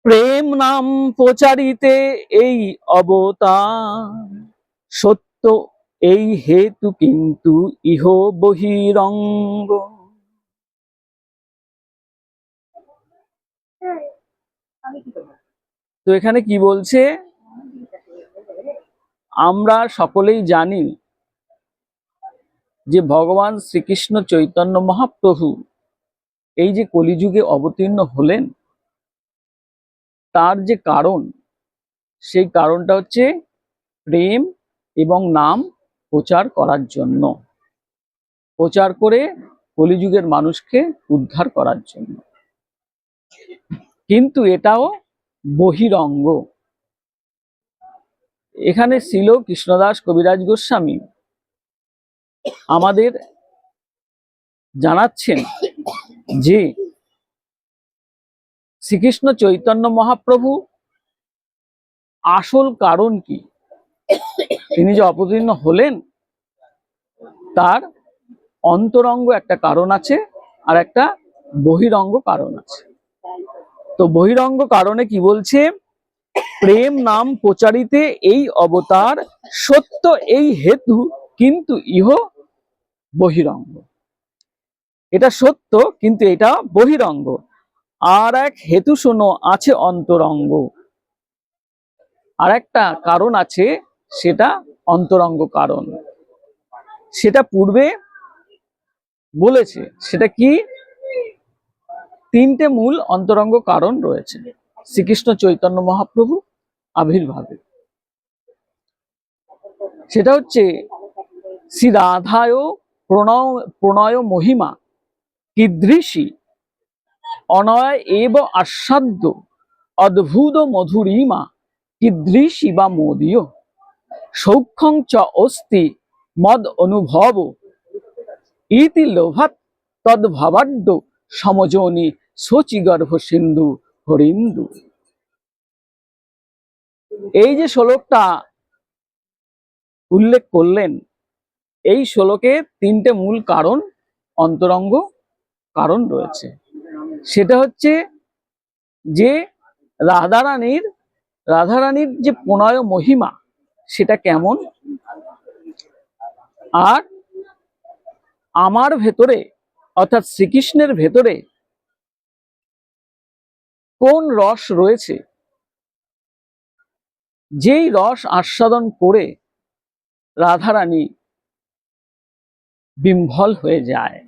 প্রেম নাম প্রচারিতে এই অবতার, সত্য এই হেতু কিন্তু ইহ বহিরঙ্গ। তো এখানে কি বলছে, আমরা সকলেই জানি যে ভগবান শ্রীকৃষ্ণ চৈতন্য মহাপ্রভু এই যে কলিযুগে অবতীর্ণ হলেন, তার যে কারণ, সেই কারণটা হচ্ছে প্রেম এবং নাম প্রচার করার জন্য, প্রচার করে কলিযুগের মানুষকে উদ্ধার করার জন্য। কিন্তু এটাও বহিরঙ্গ। এখানে ছিল কৃষ্ণদাস কবিরাজ গোস্বামী আমাদের জানাচ্ছেন যে শ্রীকৃষ্ণ চৈতন্য মহাপ্রভু আসল কারণ কি, তিনি যে অবতীর্ণ হলেন তার অন্তরঙ্গ একটা কারণ আছে আর একটা বহিরঙ্গ কারণ আছে। তো বহিরঙ্গ কারণে কি বলছে, প্রেম নাম প্রচারিতে এই অবতার, সত্য এই হেতু কিন্তু ইহ বহিরঙ্গ। এটা সত্য কিন্তু এটা বহিরঙ্গ। আর এক হেতু শোনো আছে অন্তরঙ্গ, আর একটা কারণ আছে, সেটা অন্তরঙ্গ কারণ। সেটা পূর্বে বলেছে, সেটা কি, তিনটে মূল অন্তরঙ্গ কারণ রয়েছে শ্রীকৃষ্ণ চৈতন্য মহাপ্রভু আবির্ভাবে। সেটা হচ্ছে শ্রী রাধায় প্রণয় মহিমা কীদৃশী, অনয় এব আস্বাদ্য অদ্ভুত মধুরিমা কীদৃশী বা মোদীয়, সৌখ্যং চ অস্তি মদ অনুভব ইতি লোভাত তদ্ভাবাড্য সমজনী শচীগর্ভ সিন্ধু হরিন্দু। এই যে শ্লোকটা উল্লেখ করলেন, এই শ্লোকে তিনটে মূল কারণ, অন্তরঙ্গ কারণ রয়েছে। সেটা হচ্ছে যে রাধারানীর যে প্রণয় মহিমা সেটা কেমন, আর আমার ভেতরে অর্থাৎ শ্রীকৃষ্ণের ভেতরে কোন রস রয়েছে, যেই রস আস্বাদন করে রাধারানী বিহ্বল হয়ে যায়,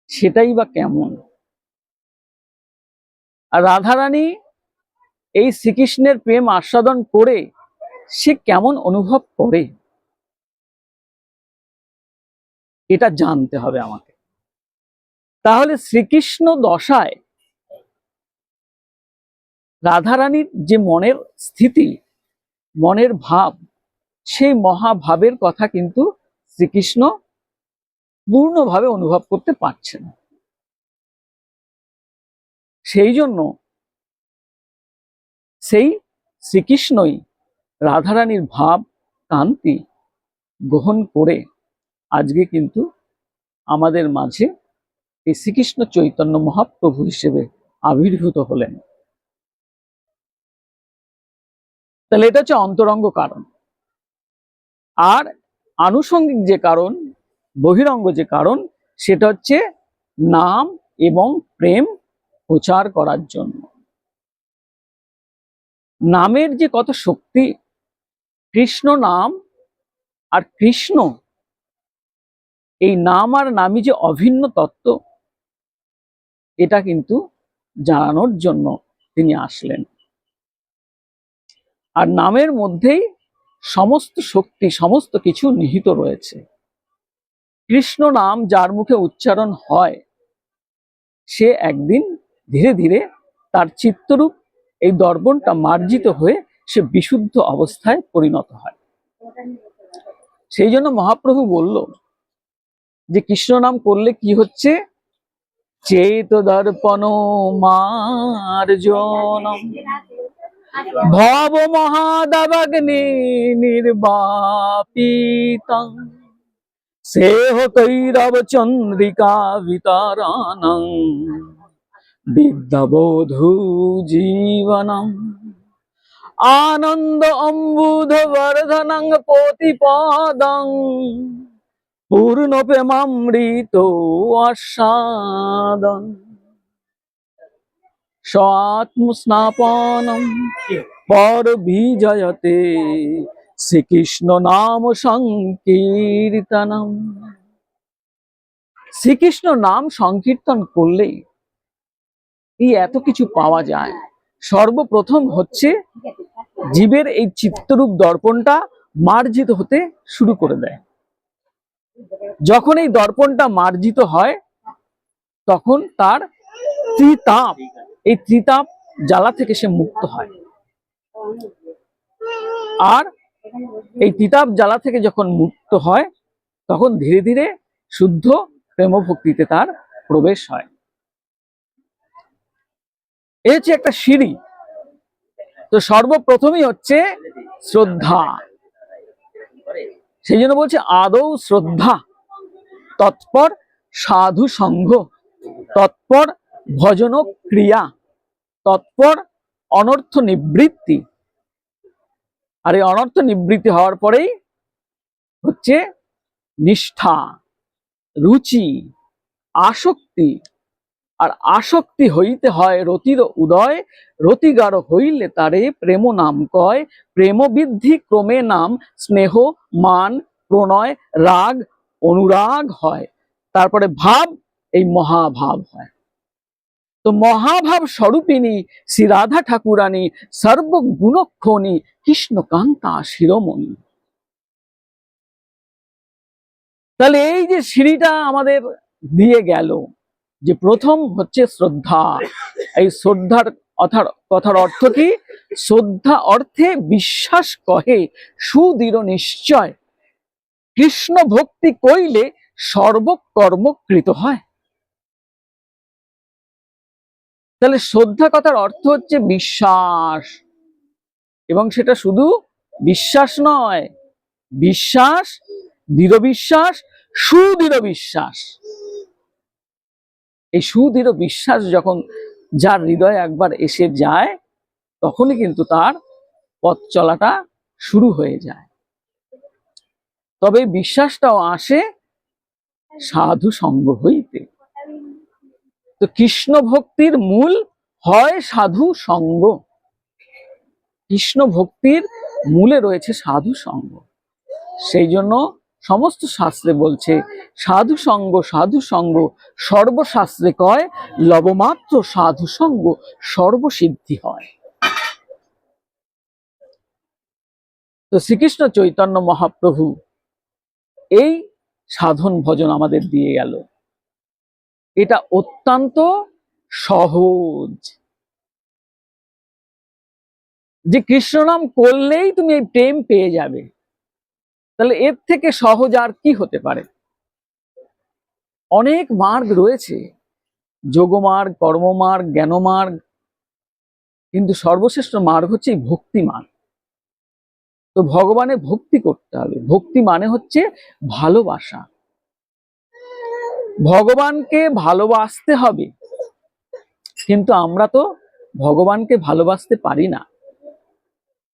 সেটাই বা কেমন। আর রাধারানী এই শ্রীকৃষ্ণের প্রেম আস্বাদন করে সে কেমন অনুভব করে, এটা জানতে হবে আমাকে। তাহলে শ্রীকৃষ্ণ দশায় রাধারানীর যে মনের স্থিতি, মনের ভাব, সেই মহাভাবের কথা কিন্তু শ্রীকৃষ্ণ পূর্ণভাবে অনুভব করতে পারছেন। সেই জন্য সেই শ্রীকৃষ্ণই রাধারানীর ভাব কান্তি গ্রহণ করে আজকে কিন্তু আমাদের মাঝে এই শ্রীকৃষ্ণ চৈতন্য মহাপ্রভু হিসেবে আবির্ভূত হলেন। তাহলে এটা হচ্ছে অন্তরঙ্গ কারণ। আর আনুষঙ্গিক যে কারণ, বহিরঙ্গ যে কারণ, সেটা হচ্ছে নাম এবং প্রেম প্রচার করার জন্য। নামের যে কত শক্তি, কৃষ্ণ নাম আর কৃষ্ণ, এই নাম আর নামই যে অভিন্ন তত্ত্ব, এটা কিন্তু জানানোর জন্য তিনি আসলেন। আর নামের মধ্যেই সমস্ত শক্তি, সমস্ত কিছু নিহিত রয়েছে। কৃষ্ণ নাম যার মুখে উচ্চারণ হয়, সে একদিন ধীরে ধীরে তার চিত্তরূপ এই দর্পণটা মার্জিত হয়ে সে বিশুদ্ধ অবস্থায় পরিণত হয়। সেই জন্য মহাপ্রভু বলল যে কৃষ্ণ নাম করলে কি হচ্ছে, চেত দর্পণ মার্জনম ভব মহাদাবাগ্নি নির্বাপিতং সেহ কৈরব চন্দ্রিকা বিতারানং বিদ্যাবোধু জীবনম আনন্দ অম্বুধ বর্ধনং প্রতিপদং পূর্ণ প্রেমামৃত আস্বাদন স্বাত্মস্নাপনম পর বিজয়তে শ্রীকৃষ্ণ নাম সংকীর্তনম। শ্রীকৃষ্ণ নাম সংকীর্তন করলেই এই এত কিছু পাওয়া যায়। সর্বপ্রথম হচ্ছে জীবের এই চিত্তরূপ দর্পণটা মার্জিত হতে শুরু করে দেয়। যখন এই দর্পণটা মার্জিত হয় তখন তার ত্রিতাপ, এই ত্রিতাপ জ্বালা থেকে সে মুক্ত হয়। আর এই ত্রিতাপ জ্বালা থেকে যখন মুক্ত হয় তখন ধীরে ধীরে শুদ্ধ প্রেম ভক্তিতে তার প্রবেশ হয়। এ হচ্ছে একটা সিঁড়ি। তো সর্বপ্রথমই হচ্ছে শ্রদ্ধা। সেই জন্য বলছে আদৌ শ্রদ্ধা, তৎপর সাধু সঙ্গ, তৎপর ভজন ক্রিয়া, তৎপর অনর্থ নিবৃত্তি। আর এই অনর্থ নিবৃত্তি হওয়ার পরেই হচ্ছে নিষ্ঠা, রুচি, আসক্তি। আর আসক্তি হইতে হয় রতির উদয়, রতিগার হইলে তারে প্রেম নাম কয়। প্রেম বৃদ্ধি ক্রমে নাম স্নেহ, মান, প্রণয়, রাগ, অনুরাগ হয়। তারপরে ভাব, এই মহাভাব হয়। তো মহাভাব স্বরূপিনী শ্রী রাধা ঠাকুরানী সর্বগুণক্ষণী কৃষ্ণকান্তা শিরোমণি। তাহলে এই যে সিঁড়িটা আমাদের দিয়ে গেল, যে প্রথম হচ্ছে শ্রদ্ধা। এই শ্রদ্ধার কথার অর্থ কি? শ্রদ্ধা অর্থে বিশ্বাস কহে সুদৃঢ় নিশ্চয়, কৃষ্ণ ভক্তি কইলে সর্বকর্মকৃত হয়। তাহলে শ্রদ্ধা কথার অর্থ হচ্ছে বিশ্বাস, এবং সেটা শুধু বিশ্বাস নয়, বিশ্বাস, দৃঢ় বিশ্বাস, সুদৃঢ় বিশ্বাস। এই সুদৃঢ় বিশ্বাস যখন যার হৃদয়ে একবার এসে যায় তখনই কিন্তু তার পথ চলাটা শুরু হয়ে যায়। তবে বিশ্বাসটাও আসে সাধু সঙ্গ হইতে। তো কৃষ্ণ ভক্তির মূল হয় সাধু সঙ্গ। কৃষ্ণ ভক্তির মূলে রয়েছে সাধু সঙ্গ। সেই জন্য সমস্ত শাস্ত্রে বলছে সাধু সঙ্গ, সাধু সঙ্গ সর্বশাস্ত্রে কয়, লবমাত্র সাধু সঙ্গ সর্বসিদ্ধি হয়। তো শ্রীকৃষ্ণ চৈতন্য মহাপ্রভু এই সাধন ভজন আমাদের দিয়ে গেল। এটা অত্যন্ত সহজ, যে কৃষ্ণ নাম করলেই তুমি এই প্রেম পেয়ে যাবে। তাহলে এর থেকে সহজ আর কি হতে পারে? অনেক মার্গ রয়েছে, যোগমার্গ, কর্মমার্গ, জ্ঞানমার্গ, কিন্তু সর্বশ্রেষ্ঠ মার্গ হচ্ছে এই ভক্তি মার্গ। তো ভগবানের ভক্তি করতে হবে। ভক্তি মানে হচ্ছে ভালোবাসা। ভগবানকে ভালোবাসতে হবে, কিন্তু আমরা তো ভগবানকে ভালোবাসতে পারি না।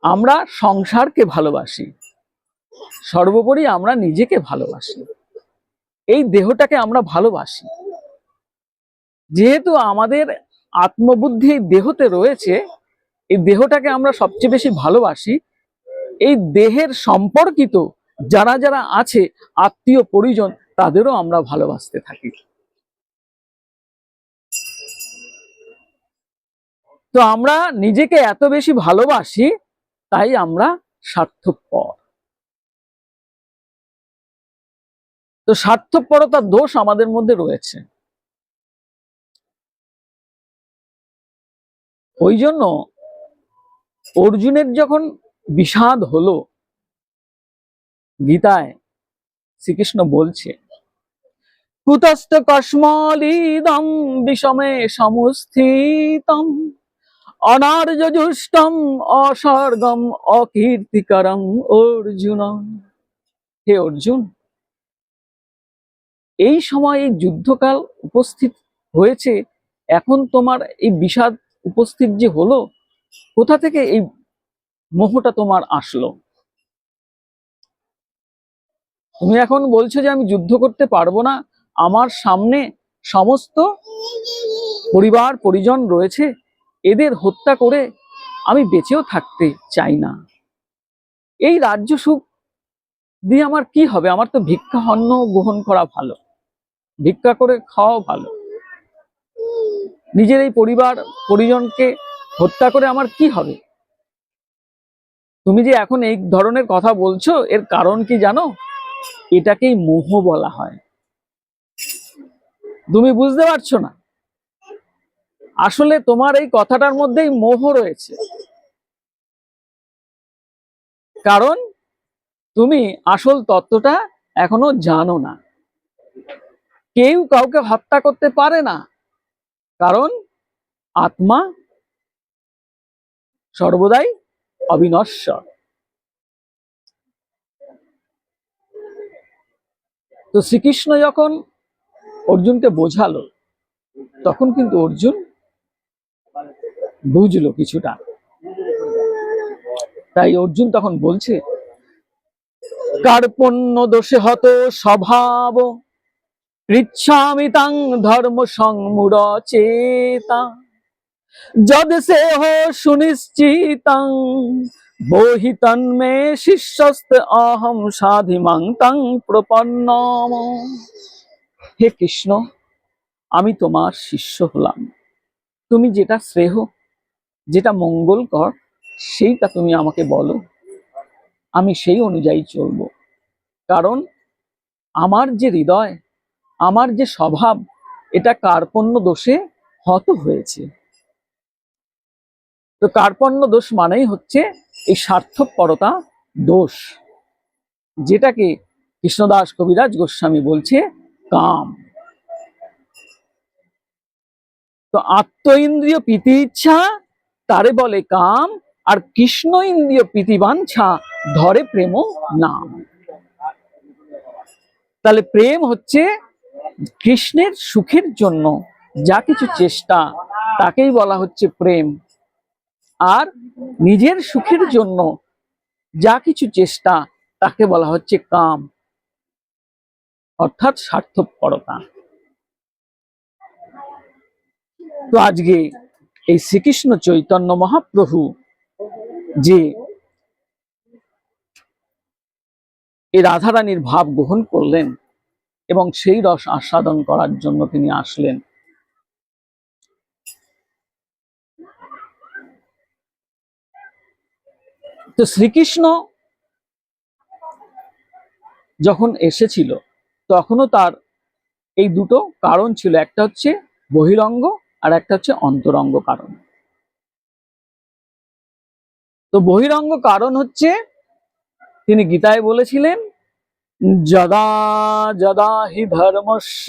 আমরা সংসারকে ভালোবাসি, সর্বোপরি আমরা নিজেকে ভালোবাসি, এই দেহটাকে আমরা ভালোবাসি। যেহেতু আমাদের আত্মবুদ্ধি এই দেহতে রয়েছে, এই দেহটাকে আমরা সবচেয়ে বেশি ভালোবাসি। এই দেহের সম্পর্কিত যারা যারা আছে, আত্মীয় পরিজন, তাদেরও আমরা ভালোবাসতে থাকি। তো আমরা নিজেকে এত বেশি ভালোবাসি, তাই আমরা স্বার্থপর। তো স্বার্থপরতার দোষ আমাদের মধ্যে রয়েছে। ওই জন্য অর্জুনের যখন বিষাদ হলো, গীতায় শ্রীকৃষ্ণ বলছে, কুতস্থ কস্মালিদম বিষমে সমস্থিতম অনার্যজুষ্টম অস্বর্গম অকীর্তিকরম অর্জুন। হে অর্জুন, এই সময় এই যুদ্ধকাল উপস্থিত হয়েছে এখন তোমার এই বিষাদ উপস্থিত যে হলো, কোথা থেকে এই মোহটা তোমার আসলো? তুমি এখন বলছো যে আমি যুদ্ধ করতে পারবো না, আমার সামনে সমস্ত পরিবার পরিজন রয়েছে, এদের হত্যা করে আমি বেঁচেও থাকতে চাই না। এই রাজ্য সুখ দিয়ে আমার কি হবে? আমার তো ভিক্ষা অন্ন গ্রহণ করা ভালো, ভিক্ষা করে খাওয়া ভালো। নিজের এই পরিবার পরিজনকে হত্যা করে আমার কি হবে? তুমি যে এখন এই ধরনের কথা বলছো, এর কারণ কি জানো? এটাকেই মোহ বলা হয়। তুমি বুঝতে পারছো না, আসলে তোমার এই কথাটার মধ্যেই মোহ রয়েছে। কারণ তুমি আসল তত্ত্বটা এখনো জানো না। কেউ কাউকে হত্যা করতে পারে না, কারণ আত্মা সর্বদাই অবিনশ্বর। তো শ্রীকৃষ্ণ যখন অর্জুনকে বোঝালো, তখন কিন্তু অর্জুন বুঝলো কিছুটা। তাই অর্জুন তখন বলছে, কার্পণ্য দোষে হত স্বভাব, পৃচ্ছামি তাং ধর্ম সংমূঢ়চেতা, যদ সেহ সুনিশ্চিতং বহি তন্মে শিষ্যস্ত অহম সাধিমাং তং প্রপন্নম। হে কৃষ্ণ, আমি তোমার শিষ্য হলাম। তুমি যেটা শ্রেয়, যেটা মঙ্গলকর, সেইটা তুমি আমাকে বলো, আমি সেই অনুযায়ী চলবো। কারণ আমার যে হৃদয়, আমার যে স্বভাব, এটা কার্পণ্য দোষে হত হয়েছে। তো কার্পণ্য দোষ মানেই হচ্ছে এই স্বার্থপরতা দোষ, যেটাকে কৃষ্ণদাস কবিরাজ গোস্বামী বলছে কাম। তো আত্ম ইন্দ্রিয় প্রীতি ইচ্ছা তারে বলে কাম, আর কৃষ্ণ ইন্দ্রিয় প্রীতিবাঞ্ছা ধরে প্রেম নাম। তাহলে প্রেম হচ্ছে কৃষ্ণের সুখের জন্য যা কিছু চেষ্টা, তাকেই বলা হচ্ছে প্রেম। আর নিজের সুখের জন্য যা কিছু চেষ্টা, তাকে বলা হচ্ছে কাম, অর্থাৎ স্বার্থপরতা। তো আজকে এই শ্রীকৃষ্ণ চৈতন্য মহাপ্রভু যে এই রাধারানীর ভাব গ্রহণ করলেন এবং সেই রস আস্বাদন করার জন্য তিনি আসলেন। তো শ্রীকৃষ্ণ যখন এসেছিল, তখনও তার এই দুটো কারণ ছিল, একটা হচ্ছে বহিরঙ্গ আর একটা হচ্ছে অন্তরঙ্গ কারণ। তো বহিরঙ্গ কারণ হচ্ছে, তিনি গীতায় বলেছিলেন, যদা যদা হি ধর্মস্য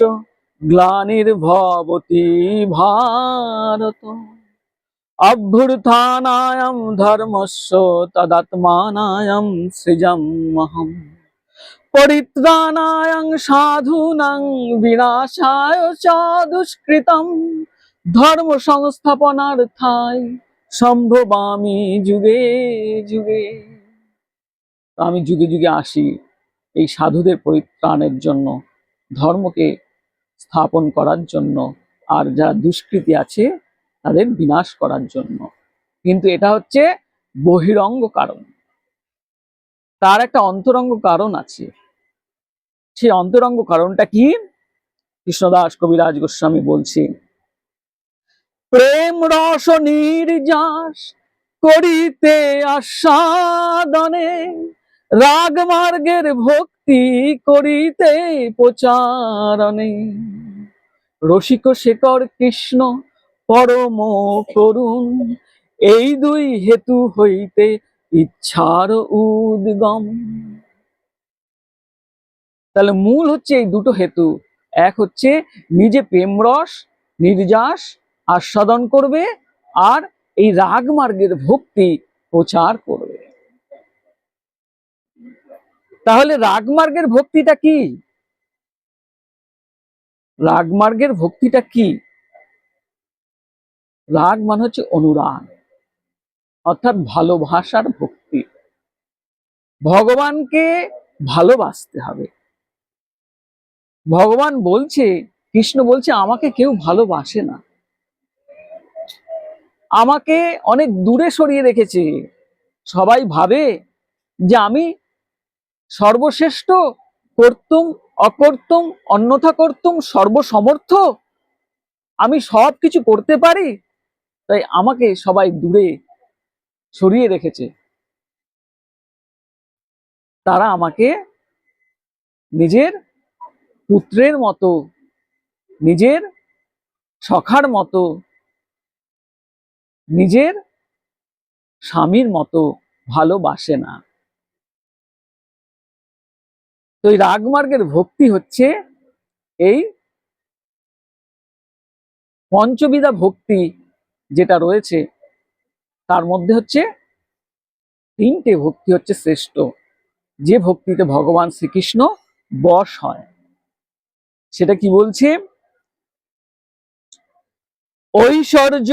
গ্লানির্ভবতি ভারত, অভ্যুত্থানায় ধর্মস্য তদাত্মানায় সৃজাম্যহম, পরিত্রাণায় সাধূনাং বিনাশায় চ দুষ্কৃতম, ধর্ম সংস্থাপনার্থায় সম্ভবামি যুগে যুগে। আমি যুগে যুগে আসি এই সাধুদের পরিত্রাণের জন্য, ধর্মকে স্থাপন করার জন্য, আর যারা দুষ্কৃতী আছে তাদের বিনাশ করার জন্য। কিন্তু এটা হচ্ছে বহিরঙ্গ কারণ। তার একটা অন্তরঙ্গ কারণ আছে। সেই অন্তরঙ্গ কারণটা কি? কৃষ্ণদাস কবিরাজ গোস্বামী বলছে, প্রেম রস নির্যাস করিতে আস্বাদনে, রাগ মার্গের ভক্তি করিতে প্রচারণে, রসিক শেখর কৃষ্ণ পরম করুণ, এই দুই হেতু হইতে ইচ্ছার উদ্গম। তাহলে মূল হচ্ছে এই দুটো হেতু। এক হচ্ছে নিজে প্রেমরস নির্যাস আস্বাদন করবে, আর এই রাগ মার্গের ভক্তি প্রচার করবে। তাহলে রাগ মার্গের ভক্তিটা কি? রাগ মার্গের ভক্তিটা কি? রাগ মানে হচ্ছে অনুরাগ, অর্থাৎ ভালোবাসার ভক্তি। ভগবানকে ভালোবাসতে হবে। ভগবান বলছে, কৃষ্ণ বলছে, আমাকে কেউ ভালোবাসে না, আমাকে অনেক দূরে সরিয়ে রেখেছে। সবাই ভাবে যে আমি সর্বশ্রেষ্ঠ, কর্তুম অকর্তুম অন্যথা কর্তুম সর্বসমর্থ, আমি সব কিছু করতে পারি, তাই আমাকে সবাই দূরে সরিয়ে রেখেছে। তারা আমাকে নিজের পুত্রের মতো, নিজের সখার মতো, নিজের স্বামীর মতো ভালোবাসে না। তো এই রাগমার্গের ভক্তি হচ্ছে এই পঞ্চবিধা ভক্তি যেটা রয়েছে, তার মধ্যে হচ্ছে তিনটে ভক্তি হচ্ছে শ্রেষ্ঠ, যে ভক্তিতে ভগবান শ্রীকৃষ্ণ বশ হয়। সেটা কি বলছে? ঐশ্বর্য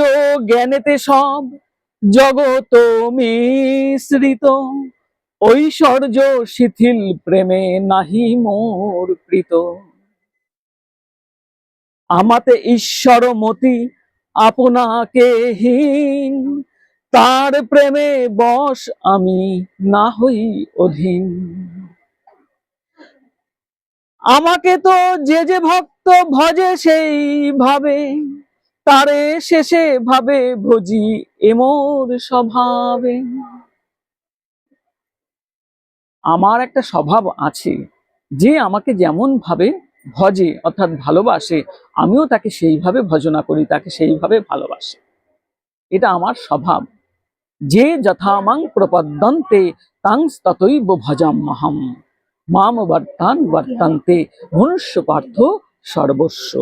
জ্ঞানেতে সব জগত মিশ্রিত, ঐশ্বর্য শিথিল প্রেমে নাহি মোর প্রীত। আমাতে ঈশ্বর মতি আপনাকে হীন, তার প্রেমে বশ আমি না হই অধীন। আমাকে তো যে যে ভক্ত ভজে সেই ভাবে, তারে শেষে ভাবে ভজি এমোর স্বভাবে। আমার একটা স্বভাব আছে, যে আমাকে যেমন ভাবে ভজে অর্থাৎ ভালোবাসে, আমিও তাকে সেইভাবে ভজনা করি, তাকে সেইভাবে ভালোবাসি। এটা আমার স্বভাব। যে যথামাং প্রপদ্যন্তে তাং ততৈব ভজাম্যহম, মাম বর্তান বর্তন্তে মনুষ্য পার্থ সর্বস্ব।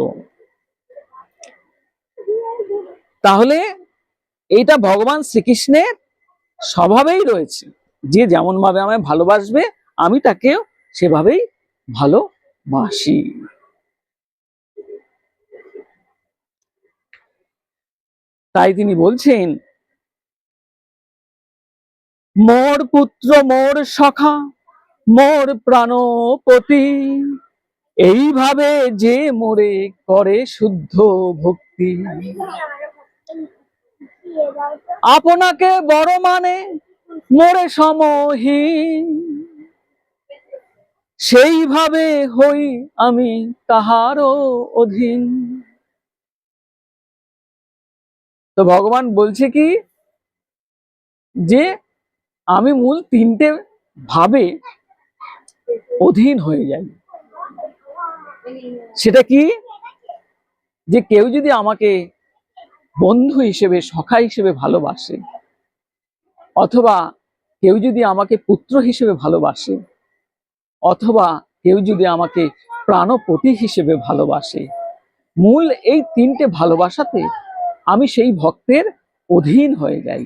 তাহলে এইটা ভগবান শ্রীকৃষ্ণের স্বভাবেই রয়েছে, যে যেমন ভাবে আমায় ভালোবাসবে আমি তাকেও সেভাবেই ভালোবাসি। তাই তিনি বলছেন, মোর পুত্র মোর সখা মোর প্রাণপতি, এইভাবে যে মোরে করে শুদ্ধ ভক্তি। আপনাকে বড় মানে মোরে সমহীন, সেইভাবে হই আমি তাহারও অধীন। তো ভগবান বলছে কি, যে আমি মূল তিনটে ভাবে অধীন হয়ে যাই। সেটা কি? যে কেউ যদি আমাকে বন্ধু হিসেবে, সখা হিসেবে ভালোবাসে, অথবা কেউ যদি আমাকে পুত্র হিসেবে ভালোবাসে, অথবা কেউ যদি আমাকে প্রাণপতি হিসেবে ভালোবাসে, মূল এই তিনটে ভালোবাসাতে আমি সেই ভক্তের অধীন হয়ে যাই।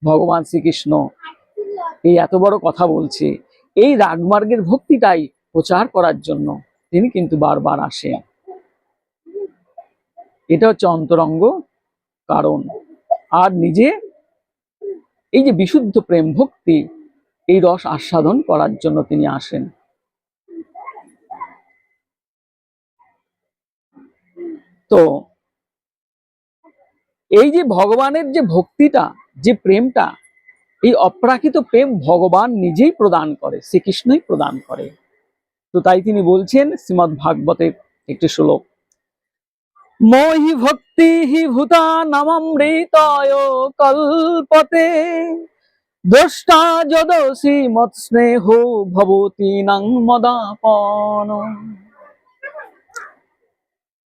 ভগবান শ্রীকৃষ্ণ এই এত বড় কথা বলছে, এই রাগমার্গের ভক্তিটাই প্রচার করার জন্য তিনি কিন্তু বারবার আসেন। এটা হচ্ছে অন্তরঙ্গ কারণ। আর নিজে এই যে বিশুদ্ধ প্রেম ভক্তি, এই রস আস্বাদন করার জন্য তিনি আসেন। তো এই যে ভগবানের যে ভক্তিটা, যে প্রেমটা, এই অপ্রাকৃত প্রেম ভগবান নিজেই প্রদান করে, শ্রীকৃষ্ণই প্রদান করে। তো তাই তিনি বলছেন শ্রীমদ্ ভাগবতের একটি শ্লোক, মোহি ভক্তি হি ভূতা নামৃতয় কল্পতে, দ্রষ্টা যদসি মৎ স্নেহ ভবতি নং মদাপন।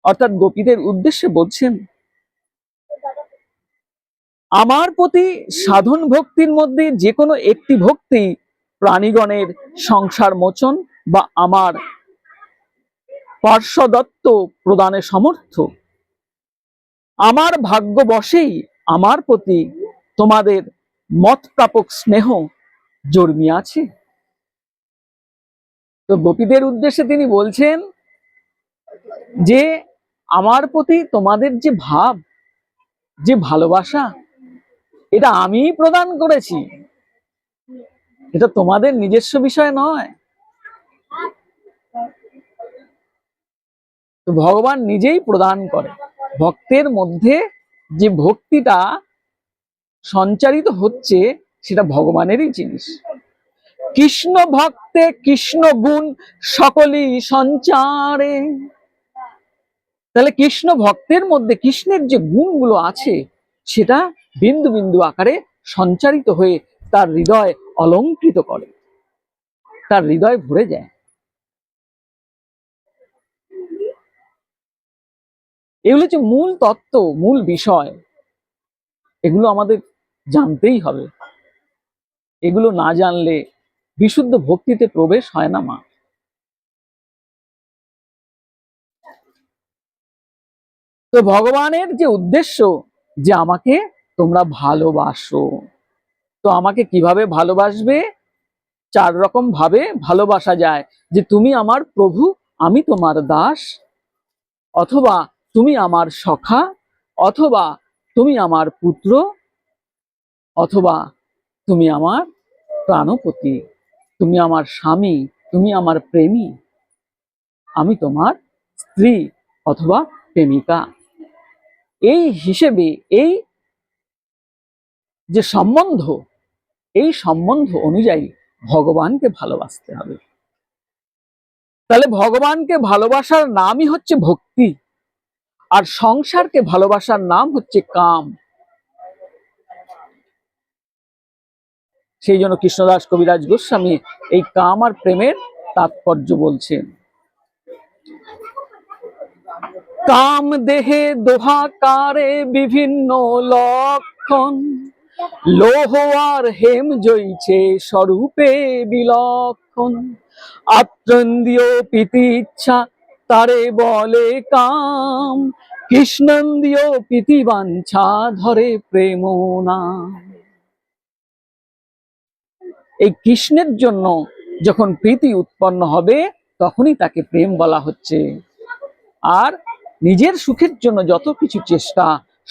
অর্থাৎ গোপীদের উদ্দেশ্যে বলছেন, আমার প্রতি সাধন ভক্তির মধ্যে যে কোনো একটি ভক্তি প্রাণীগণের সংসার মোচন বা আমার পার্শ্বদত্ত প্রদানে সমর্থ। আমার ভাগ্যবশেই আমার প্রতি তোমাদের মত প্রাপক স্নেহ জন্মিয়াছে। তো গোপীদের উদ্দেশ্যে তিনি বলছেন যে আমার প্রতি তোমাদের যে ভাব, যে ভালোবাসা, এটা আমিই প্রদান করেছি, এটা তোমাদের নিজস্ব বিষয় নয়। তো ভগবান নিজেই প্রদান করে। ভক্তের মধ্যে যে ভক্তিটা সঞ্চারিত হচ্ছে সেটা ভগবানেরই জিনিস। কৃষ্ণ ভক্তে কৃষ্ণ গুণ সকলই সঞ্চারে। তাহলে কৃষ্ণ ভক্তের মধ্যে কৃষ্ণের যে গুণগুলো আছে সেটা বিন্দু বিন্দু আকারে সঞ্চারিত হয়ে তার হৃদয় অলঙ্কৃত করে, তার হৃদয় ভরে যায়। এগুলো হচ্ছে মূল তত্ত্ব, মূল বিষয়। এগুলো আমাদের জানতেই হবে। এগুলো না জানলে বিশুদ্ধ ভক্তিতে প্রবেশ হয় না মা। তো ভগবানের যে উদ্দেশ্য যে আমাকে তোমরা ভালোবাসো, তো আমাকে কিভাবে ভালোবাসবে? 4 রকম ভাবে ভালোবাসা যায়। যে তুমি আমার প্রভু, আমি তোমার দাস, অথবা তুমি আমার সখা, অথবা তুমি আমার পুত্র, অথবা তুমি আমার প্রাণপতি, তুমি আমার স্বামী, তুমি আমার প্রেমী, আমি তোমার স্ত্রী অথবা প্রেমিকা। এই হিসেবে এই যে সম্বন্ধ, এই সম্বন্ধ অনুযায়ী ভগবানকে ভালোবাসতে হবে। তাহলে ভগবানকে ভালোবাসার নামই হচ্ছে ভক্তি, আর সংসারকে ভালোবাসার নাম হচ্ছে কাম। সেই জন্য কৃষ্ণদাস কবিরাজ গোস্বামী এই কাম আর প্রেমের তাৎপর্য বলছেন। কাম দেহে দোহাকারে বিভিন্ন লক্ষণ, লোহ আর হেম জইছে স্বরূপে বিলক্ষণ, আত্রেন্দ্রিয় প্রীতি ইচ্ছা তারে বলে কাম, কৃষ্ণেন্দ্রিয় প্রীতি বাঞ্ছা ধরে প্রেম নাম। এই কৃষ্ণের জন্য যখন প্রীতি উৎপন্ন হবে তখনই তাকে প্রেম বলা হচ্ছে। আর নিজের সুখের জন্য যত কিছু চেষ্টা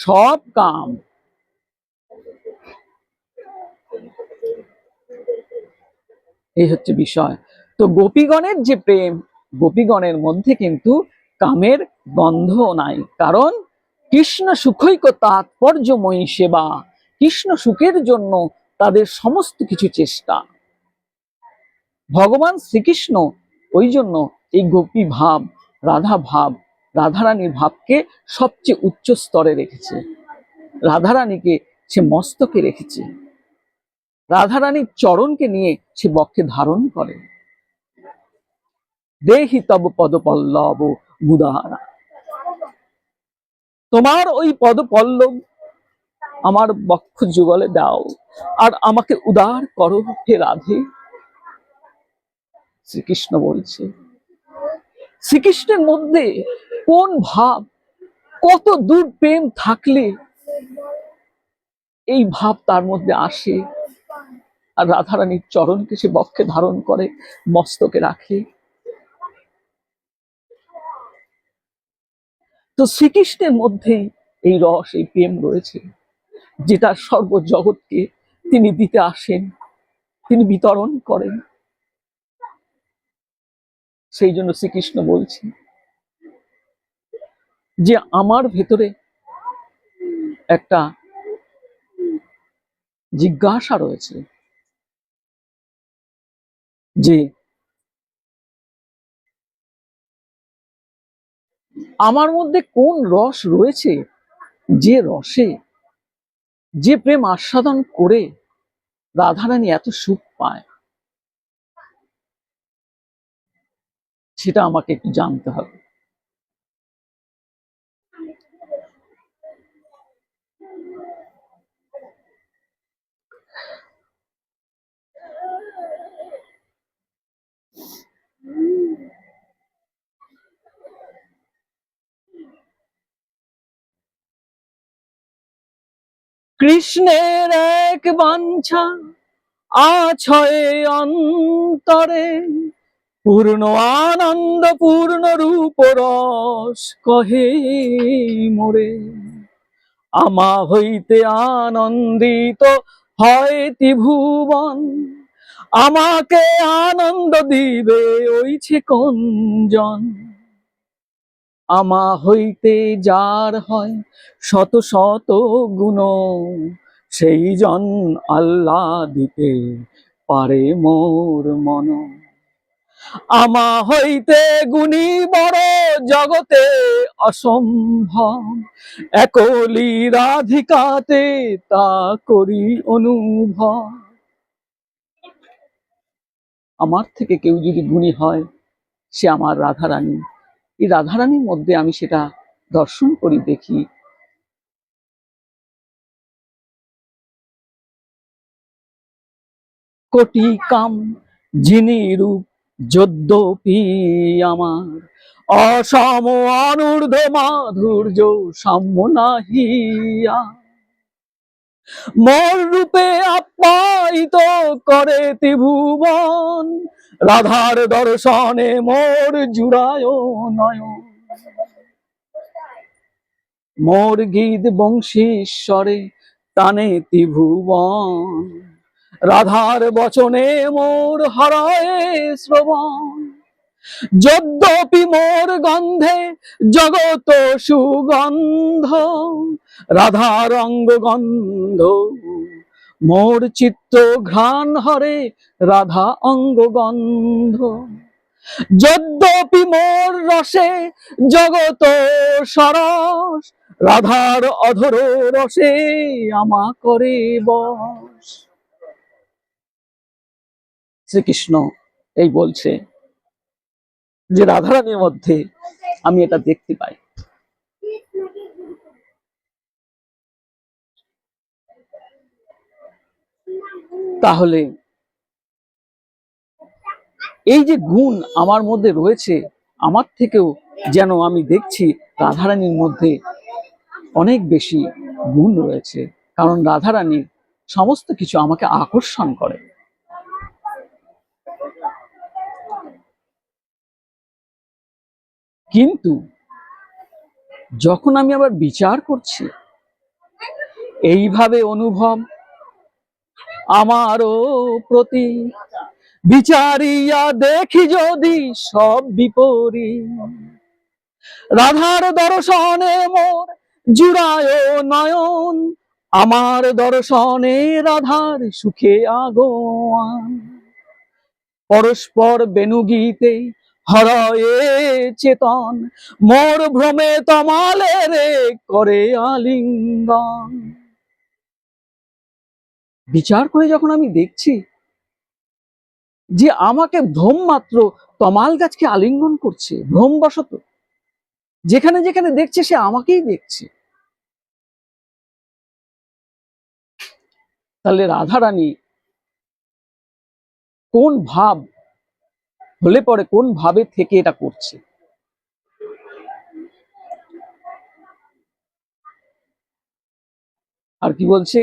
সব কাম। এই হচ্ছে বিষয়। তো গোপীগণের যে প্রেম, গোপীগণের মধ্যে কিন্তু কামের গন্ধ নাই, কারণ কৃষ্ণ সুখৈক তাৎপর্যময়ী সেবা, কৃষ্ণ সুখের জন্য তাদের সমস্ত কিছু চেষ্টা। ভগবান শ্রীকৃষ্ণ ওই জন্য এই গোপী ভাব, রাধা ভাব, রাধারানীর ভাবকে সবচেয়ে উচ্চ স্তরে রেখেছে। রাধারানীকে সে মস্তকে রেখেছে, রাধারানীর চরণকে নিয়ে সে বক্ষে ধারণ করে। দেহি তব পদ পল্লব মুদারা, তোমার ওই পদ পল্লব আমার বক্ষ যুগলে দাও, আর আমাকে উদার করো হে রাধে। শ্রীকৃষ্ণ বলছে। শ্রীকৃষ্ণের মধ্যে কোন ভাব, কত দূর প্রেম থাকলে এই ভাব তার মধ্যে আসে, আর রাধারানীর চরণকে সে বক্ষে ধারণ করে, মস্তকে রাখে। তো শ্রীকৃষ্ণের মধ্যেই এই রস, এই প্রেম রয়েছে, যেটা সর্বজগৎকে তিনি দিতে আসেন, তিনি বিতরণ করেন। সেই জন্য শ্রীকৃষ্ণ বলছেন যে আমার ভেতরে একটা জিজ্ঞাসা রয়েছে যে আমার মধ্যে কোন রস রয়েছে, যে রসে, যে প্রেম আস্বাদন করে রাধারানী এত সুখ পায়, সেটা আমাকে একটু জানতে হবে। কৃষ্ণের এক বাঞ্ছা আছয়ে অন্তরে, পূর্ণ আনন্দ পূর্ণ রূপ রস কহে মোরে, আমা হইতে আনন্দিত হয় ত্রিভুবন, আমাকে আনন্দ দিবে ওইছে কোনজন। আমা হইতে যার হয় শত শত গুণ, সেই জন আল্লাহ দিতে পারে মোর মন। আমা হইতে গুণী বড় জগতে অসম্ভব, একলি রাধিকাতে তা করি অনুভব। আমার থেকে কেউ যদি গুণী হয়, সে আমার রাধারানী। এই রাধারানীর মধ্যে আমি সেটা দর্শন করি, দেখি। কোটি কাম যিনি রূপ যদ্যপি আমার, অসম অনূর্ধ্ব মাধুর্য সাম্য নাহিয়া। মোর রূপে আপ্যায়িত করে ত্রিভুবন, রাধার দর্শনে মোর জুড়ায় নয়ন। মোর গীত বংশীশ্বরে টানে ত্রিভুবন, রাধার বচনে মোর হরায় শ্রবণ। যদ্যপি মোর গন্ধে জগত সুগন্ধ, রাধার অঙ্গ গন্ধ মোর চিত্ত ঘ্রাণ হরে, রাধা অঙ্গ গন্ধ। যদ্যপি মোর রসে জগত সরস, রাধার অধর রসে আমা করে বশ। শ্রীকৃষ্ণ এই বলছে যে রাধারানীর মধ্যে আমি এটা দেখতে পাই। তাহলে এই যে গুণ আমার মধ্যে রয়েছে, আমার থেকেও যেন আমি দেখছি রাধারানীর মধ্যে অনেক বেশি গুণ রয়েছে, কারণ রাধারানীর সমস্ত কিছু আমাকে আকর্ষণ করে। কিন্তু যখন আমি আবার বিচার করছি, এইভাবে অনুভব আমারও প্রতি, বিচারিয়া দেখি যদি সব বিপরীত। রাধার দর্শনে মোর জুড়ায় নয়ন, আমার দর্শনে রাধার সুখে আগোয়ান। পরস্পর বেণুগীতে হরয়ে চেতন, মোর ভ্রমে তমালে রে করে আলিঙ্গন। বিচার করে যখন আমি দেখছি যে আমাকে ভ্রম মাত্র তমাল গাছকে আলিঙ্গন করছে, ভ্রমবশত যেখানে যেখানে দেখছে সে আমাকেই দেখছে, তাহলে রাধারানী কোন ভাব হলে পরে, কোন ভাবে থেকে এটা করছে। আর কি বলছে,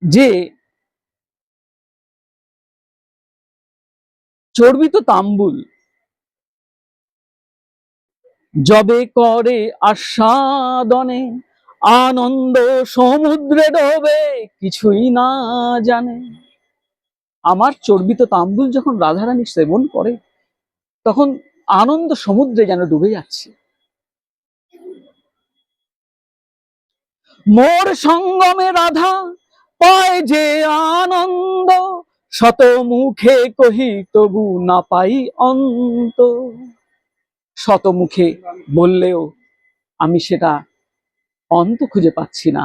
যে চর্বিত তাম্বুল যবে করে আস্বাদনে, আনন্দ সমুদ্রে ডোবে কিছুই না জানে। আমার চর্বিত তাম্বুল যখন রাধারানী সেবন করে, তখন আনন্দ সমুদ্রে যেন ডুবে যাচ্ছে। মোর সঙ্গমে রাধা পায় যে আনন্দ, শত মুখে কহি তবু না পাই অন্ত। শত মুখে বললেও আমি সেটা অন্ত খুঁজে পাচ্ছি না।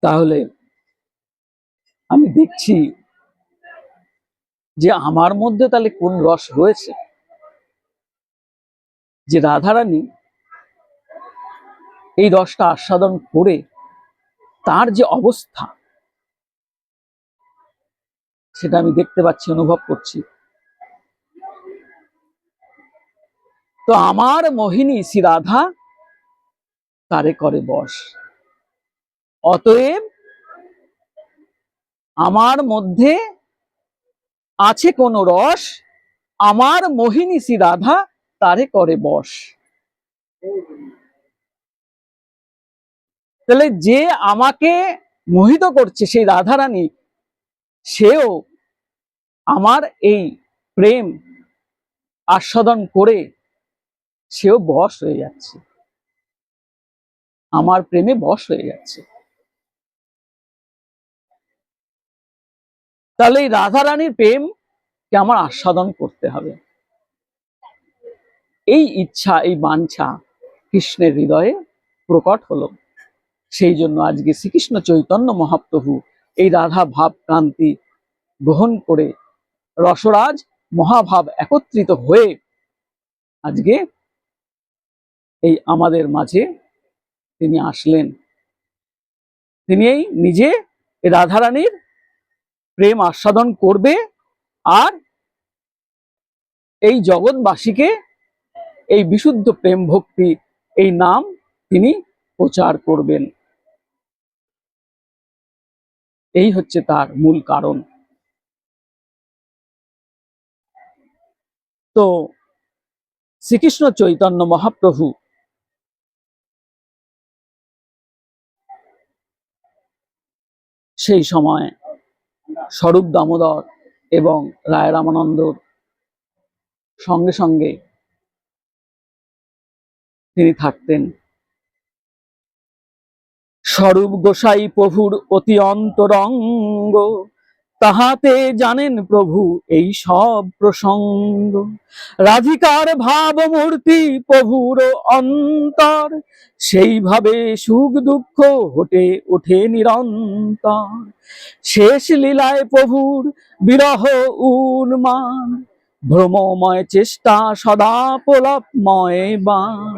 তাহলে আমি দেখছি যে আমার মধ্যে তাহলে কোন রস রয়েছে। যে রাধারানী এই রসটা আস্বাদন করে তার যে অবস্থা সেটা আমি দেখতে পাচ্ছি, অনুভব করছি। তো আমার মোহিনী শ্রী রাধা তারে করে বশ। অতএব আমার মধ্যে আছে কোন রস, আমার মোহিনী শ্রী রাধা তারে করে বশ। তাহলে যে আমাকে মোহিত করছে সেই রাধারানী, সেও আমার এই প্রেম আস্বাদন করে সেও বশ হয়ে যাচ্ছে, আমার প্রেমে বশ হয়ে যাচ্ছে। তাহলে এই রাধারানীর প্রেমকে আমার আস্বাদন করতে হবে, এই ইচ্ছা, এই বাঞ্ছা কৃষ্ণের হৃদয়ে প্রকট হলো। সেই জন্য আজকে শ্রীকৃষ্ণ চৈতন্য মহাপ্রভু এই রাধা ভাব ক্রান্তি গ্রহণ করে রসরাজ মহাভাব একত্রিত হয়ে আজকে এই আমাদের মাঝে তিনি আসলেন। তিনি এই নিজে রাধারানীর প্রেম আস্বাদন করবে আর এই জগৎবাসীকে এই বিশুদ্ধ প্রেম ভক্তি এই নাম তিনি প্রচার করবেন। এই হচ্ছে তার মূল কারণ। তো শ্রীকৃষ্ণ চৈতন্য মহাপ্রভু সেই সময় স্বরূপ দামোদর এবং রায় রামানন্দর সঙ্গে সঙ্গে তিনি থাকতেন। স্বরূপ গোসাই প্রভুর অতি অন্তরঙ্গ, তাহাতে জানেন প্রভু এই সব প্রসঙ্গ। রাধিকার ভাবমূর্তি প্রভুর অন্তর, সেইভাবে সুখ দুঃখ হটে ওঠে নিরন্তর। শেষ লীলায় প্রভুর বিরহ উন্মান, ভ্রমময় চেষ্টা সদা প্রলাপময় বাণ।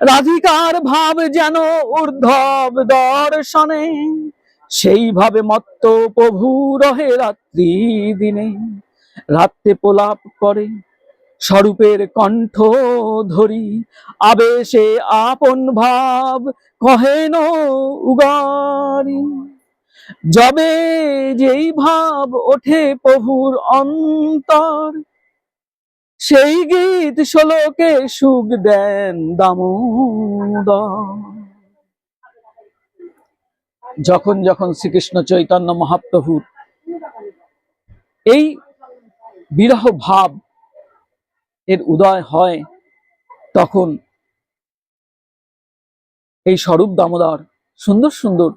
রাধিকার ভাব যেন ঊর্ধ্ব দর্শনে, সেইভাবে মত্ত প্রভু রহে রাত্রি দিনে। রাত্রে প্রলাপ করে স্বরূপের কণ্ঠ ধরি, আবেশে আপন ভাব কহেন উগারি। যবে যেই ভাব ওঠে প্রভুর অন্তর, সেই গীত শ্লোকে সুখ দেন দামোদর। যখন যখন শ্রীকৃষ্ণ চৈতন্য মহাপ্রভুর এই বিরহ ভাব এর উদয় হয়, তখন এই স্বরূপ দামোদর সুন্দর সুন্দর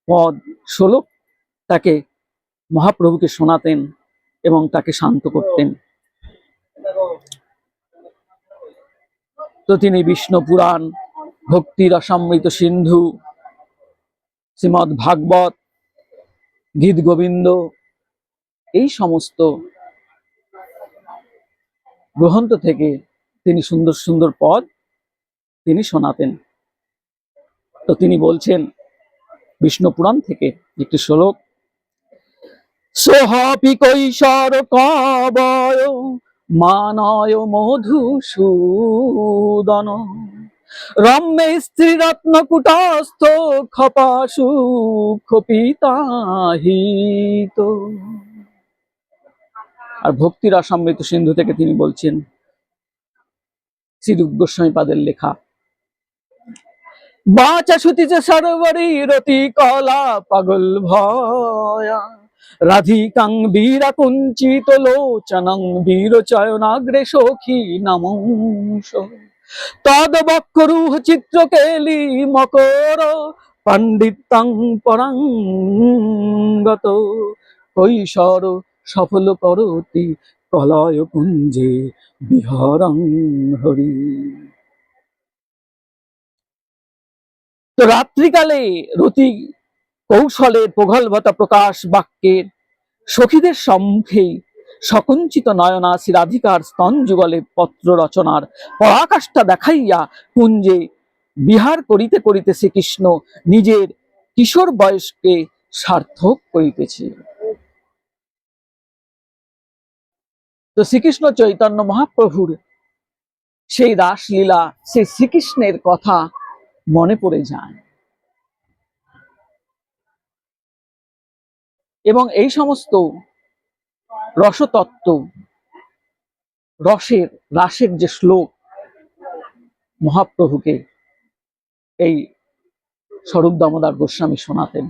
পদ শ্লোক তাকে মহাপ্রভুকে শোনাতেন এবং তাকে শান্ত করতেন। তো তিনি বিষ্ণু পুরাণ, ভক্তি রসামৃত সিন্ধু, শ্রীমদ্ ভাগবত, গীত গোবিন্দ, এই সমস্ত গ্রন্থ থেকে তিনি সুন্দর সুন্দর পদ তিনি শোনাতেন। তো তিনি বলছেন বিষ্ণু পুরাণ থেকে একটি শ্লোক, সোহাপি কৈশোর কবয় মানয় মধুসূদন, রম্যে স্ত্রী রত্ন কুটস্থ খপাসু খপিতাহিত। আর ভক্তি রসামৃত সিন্ধু থেকে তিনি বলছেন, শ্রীরূপ গোস্বামী পাদের লেখা, বাচা সুতিছে সরবরী রতি কলা পাগল ভয়া, রাধিকাং বীরা কুঞ্চিত লোচনং বীর চয়নাগ্রে সখী নমংস। তদ বক্ষরুহ চিত্রকেলি মকর, পণ্ডিতাং পরাঙ্গত কৈশোর সফল করতি কলয় কুঞ্জে বিহরং হরি। তো রাত্রিকালে রতি কৌশলের প্রগল্ভতা প্রকাশ বাক্যের সখীদের সম্মুখে সকঞ্চিত নয়নাসি রাধিকার স্তন যুগলে পত্র রচনার পরাকাষ্ঠা দেখাইয়া কুঞ্জে বিহার করিতে করিতে শ্রীকৃষ্ণ নিজের কিশোর বয়সকে সার্থক করিতেছে। তো শ্রীকৃষ্ণ চৈতন্য মহাপ্রভুর সেই রাসলীলা, সেই শ্রীকৃষ্ণের কথা মনে পড়ে যায় এবং এই সমস্ত রসতত্ত্ব, রাসের যে শ্লোক মহাপ্রভুকে এই স্বরূপ দামোদর গোস্বামী শোনাতেন,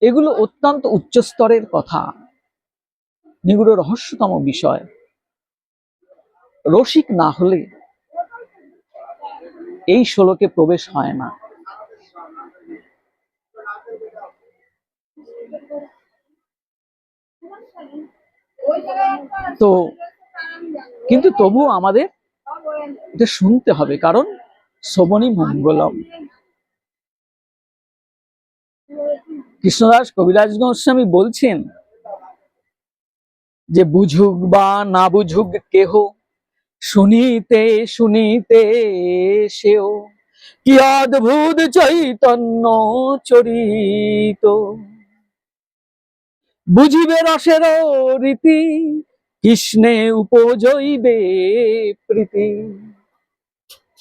এগুলো অত্যন্ত উচ্চস্তরের কথা, নিগুড় রহস্যতম বিষয়। রসিক না হলে এই শ্লোকে প্রবেশ হয় না। তো কিন্তু তবুও আমাদের এটা শুনতে হবে, কারণ শ্রবণী মঙ্গলম। কৃষ্ণদাস কবিরাজ গোস্বামী বলছেন যে বুঝুক বা না বুঝুক কেহ, শুনিতে শুনিতে সেও কি অদ্ভুত চৈতন্য চরিত। বুঝিবে রসের রীতি, কৃষ্ণে উপজইবে প্রীতি।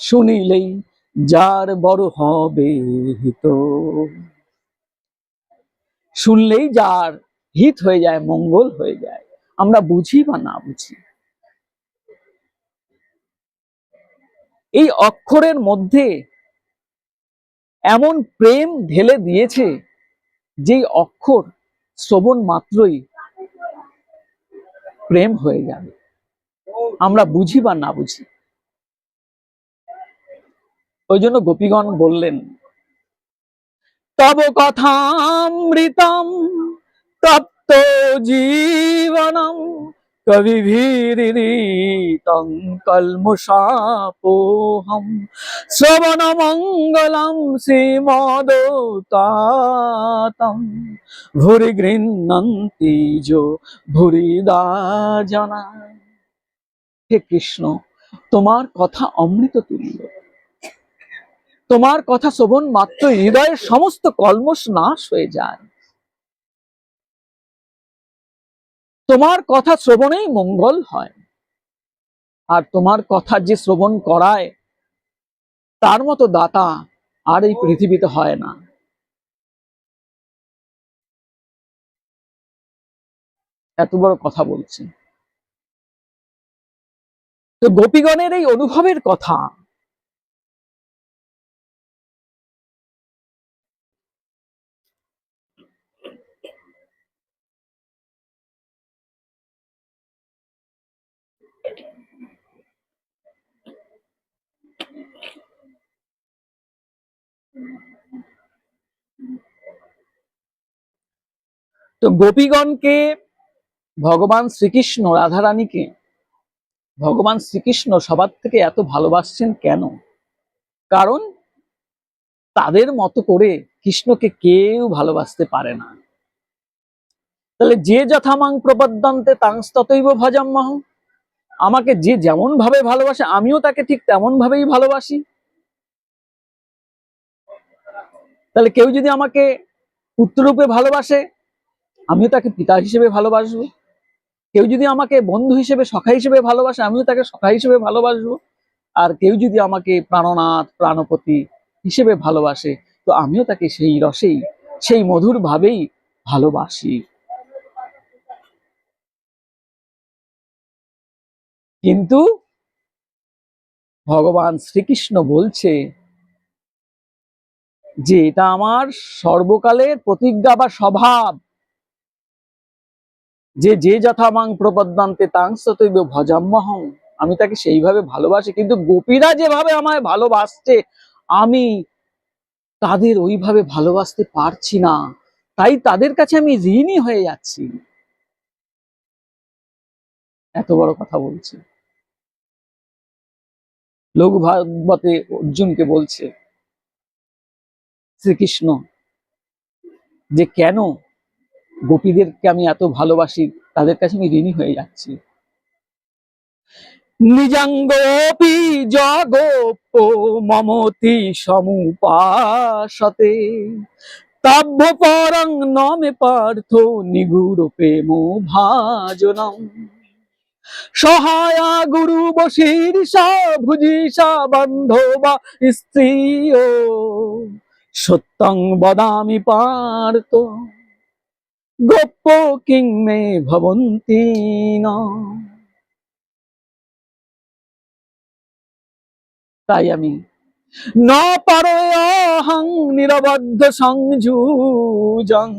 শুনিলেই যার বড় হবে হিত, শুনলেই যার হিত হয়ে যায়, মঙ্গল হয়ে যায়, আমরা বুঝি বা না বুঝি। এই অক্ষরের মধ্যে এমন প্রেম ঢেলে দিয়েছে, যেই অক্ষর শ্রবণ মাত্রই প্রেম হয়ে যাবে, আমরা বুঝি বা না বুঝি। ওই জন্য গোপীগণ বললেন, তব কথামৃতম তপ্ত জীবনম কবিভিরিতং কলমুষাপোহম শ্রবণ মঙ্গলম শ্রীমদোতাতম ভুরি গৃহ্ণন্তি যো ভুরিদা জনা। হে কৃষ্ণ, তোমার কথা অমৃত তুল্য, তোমার কথা শ্রবণ মাত্র হৃদয়ের সমস্ত কলমশ নাশ হয়ে যায়। তোমার কথা শ্রবণেই মঙ্গল হয়, আর তোমার কথা যে শ্রবণ করায়, তার মতো দাতা আর এই পৃথিবীতে হয় না। এত বড় কথা বলছে। তো গোপীগণের এই অনুভবের কথা তো গোপীগণকে ভগবান শ্রীকৃষ্ণ, রাধারানীকে ভগবান শ্রীকৃষ্ণ সবার থেকে এত ভালোবাসছেন কেন? কারণ তাদের মতো করে কৃষ্ণকে কেউ ভালোবাসতে পারে না। তাহলে যে যথামাং প্রপদ্যন্তে তাংস্ততৈব ভজাম্যহং, আমাকে যে যেমন ভাবে ভালোবাসে আমিও তাকে ঠিক তেমন ভাবেই ভালোবাসি। তাহলে কেউ যদি আমাকে পুত্ররূপে ভালোবাসে, আমিও তাকে পিতা হিসেবে ভালোবাসবো। কেউ যদি আমাকে বন্ধু হিসেবে, সখা হিসেবে ভালোবাসে, আমিও তাকে সখা হিসেবে ভালোবাসবো। আর কেউ যদি আমাকে প্রাণনাথ, প্রাণপতি হিসেবে ভালোবাসে, তো আমিও তাকে সেই রসেই, সেই মধুর ভাবেই ভালোবাসি। কিন্তু ভগবান শ্রীকৃষ্ণ বলছে যে এটা আমার সর্বকালের প্রতিজ্ঞা বা স্বভাব, যে যে যথামাং প্রপদ্যন্তে তাংস্ততৈব ভজাম্যহং, আমি তাকে সেইভাবে ভালোবাসি। কিন্তু গোপীরা যেভাবে আমায় ভালোবাসছে, আমি তাদের ওইভাবে ভালোবাসতে পারছি না, তাই তাদের কাছে আমি ঋণী হয়ে যাচ্ছি। এত বড় কথা বলছে। লঘু ভাগবতে অর্জুনকে বলছে শ্রীকৃষ্ণ যে কেন গোপীদেরকে আমি এত ভালোবাসি, তাদের কাছে আমি ঋণী হয়ে যাচ্ছি। নিজাঙ্গপি জগোপ মমতি সমুপাসতে তাভ্য পরং নমে পার্থ নিগুড় প্রেম ভাজনম সহায়া গুরু বশীর্ষা ভুজিষা বান্ধবা স্ত্রী সত্যং বদামি পার্থ গোপ্য কিং মে ভবন্তি না। তাই আমি ন পারোহং নিরবদ্ধ সংযুজং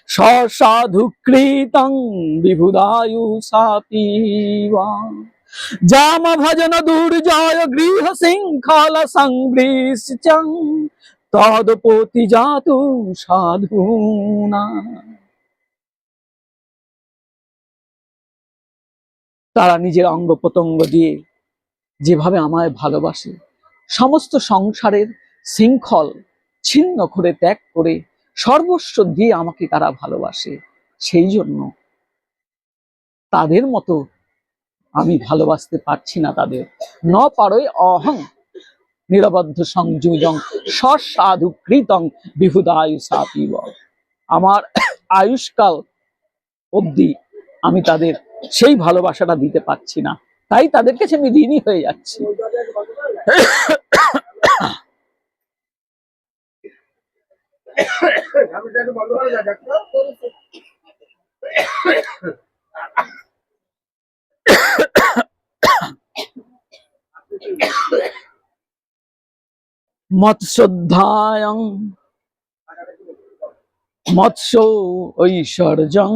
সসাধু কৃতং বিবুধায়ুষাপিবা জাম ভজন দুর্জয় গৃহ শৃঙ্খল সংবৃশ্যং তদপতি জাতু সাধুনা। তারা নিজের অঙ্গ প্রত্যঙ্গ দিয়ে যেভাবে আমায় ভালোবাসে, সমস্ত সংসারের শৃঙ্খল ছিন্ন করে ত্যাগ করে সর্বস্ব দিয়ে আমাকে তারা ভালোবাসে, সেই জন্য তাদের মতো আমি ভালোবাসতে পারছি না তাদের। ন পারোয় অহং নিরবদ্ধ সংযুজং সসাধু কৃতং বিহুদায়ুষাপিব। আমার আয়ুষ্কাল অবধি আমি তাদের সেই ভালোবাসাটা দিতে পারছি না, তাই তাদের কাছে আমি ঋণী হয়ে যাচ্ছি। মৎস্যোদ্ধায়ং মৎস্য ঐশ্বর্যং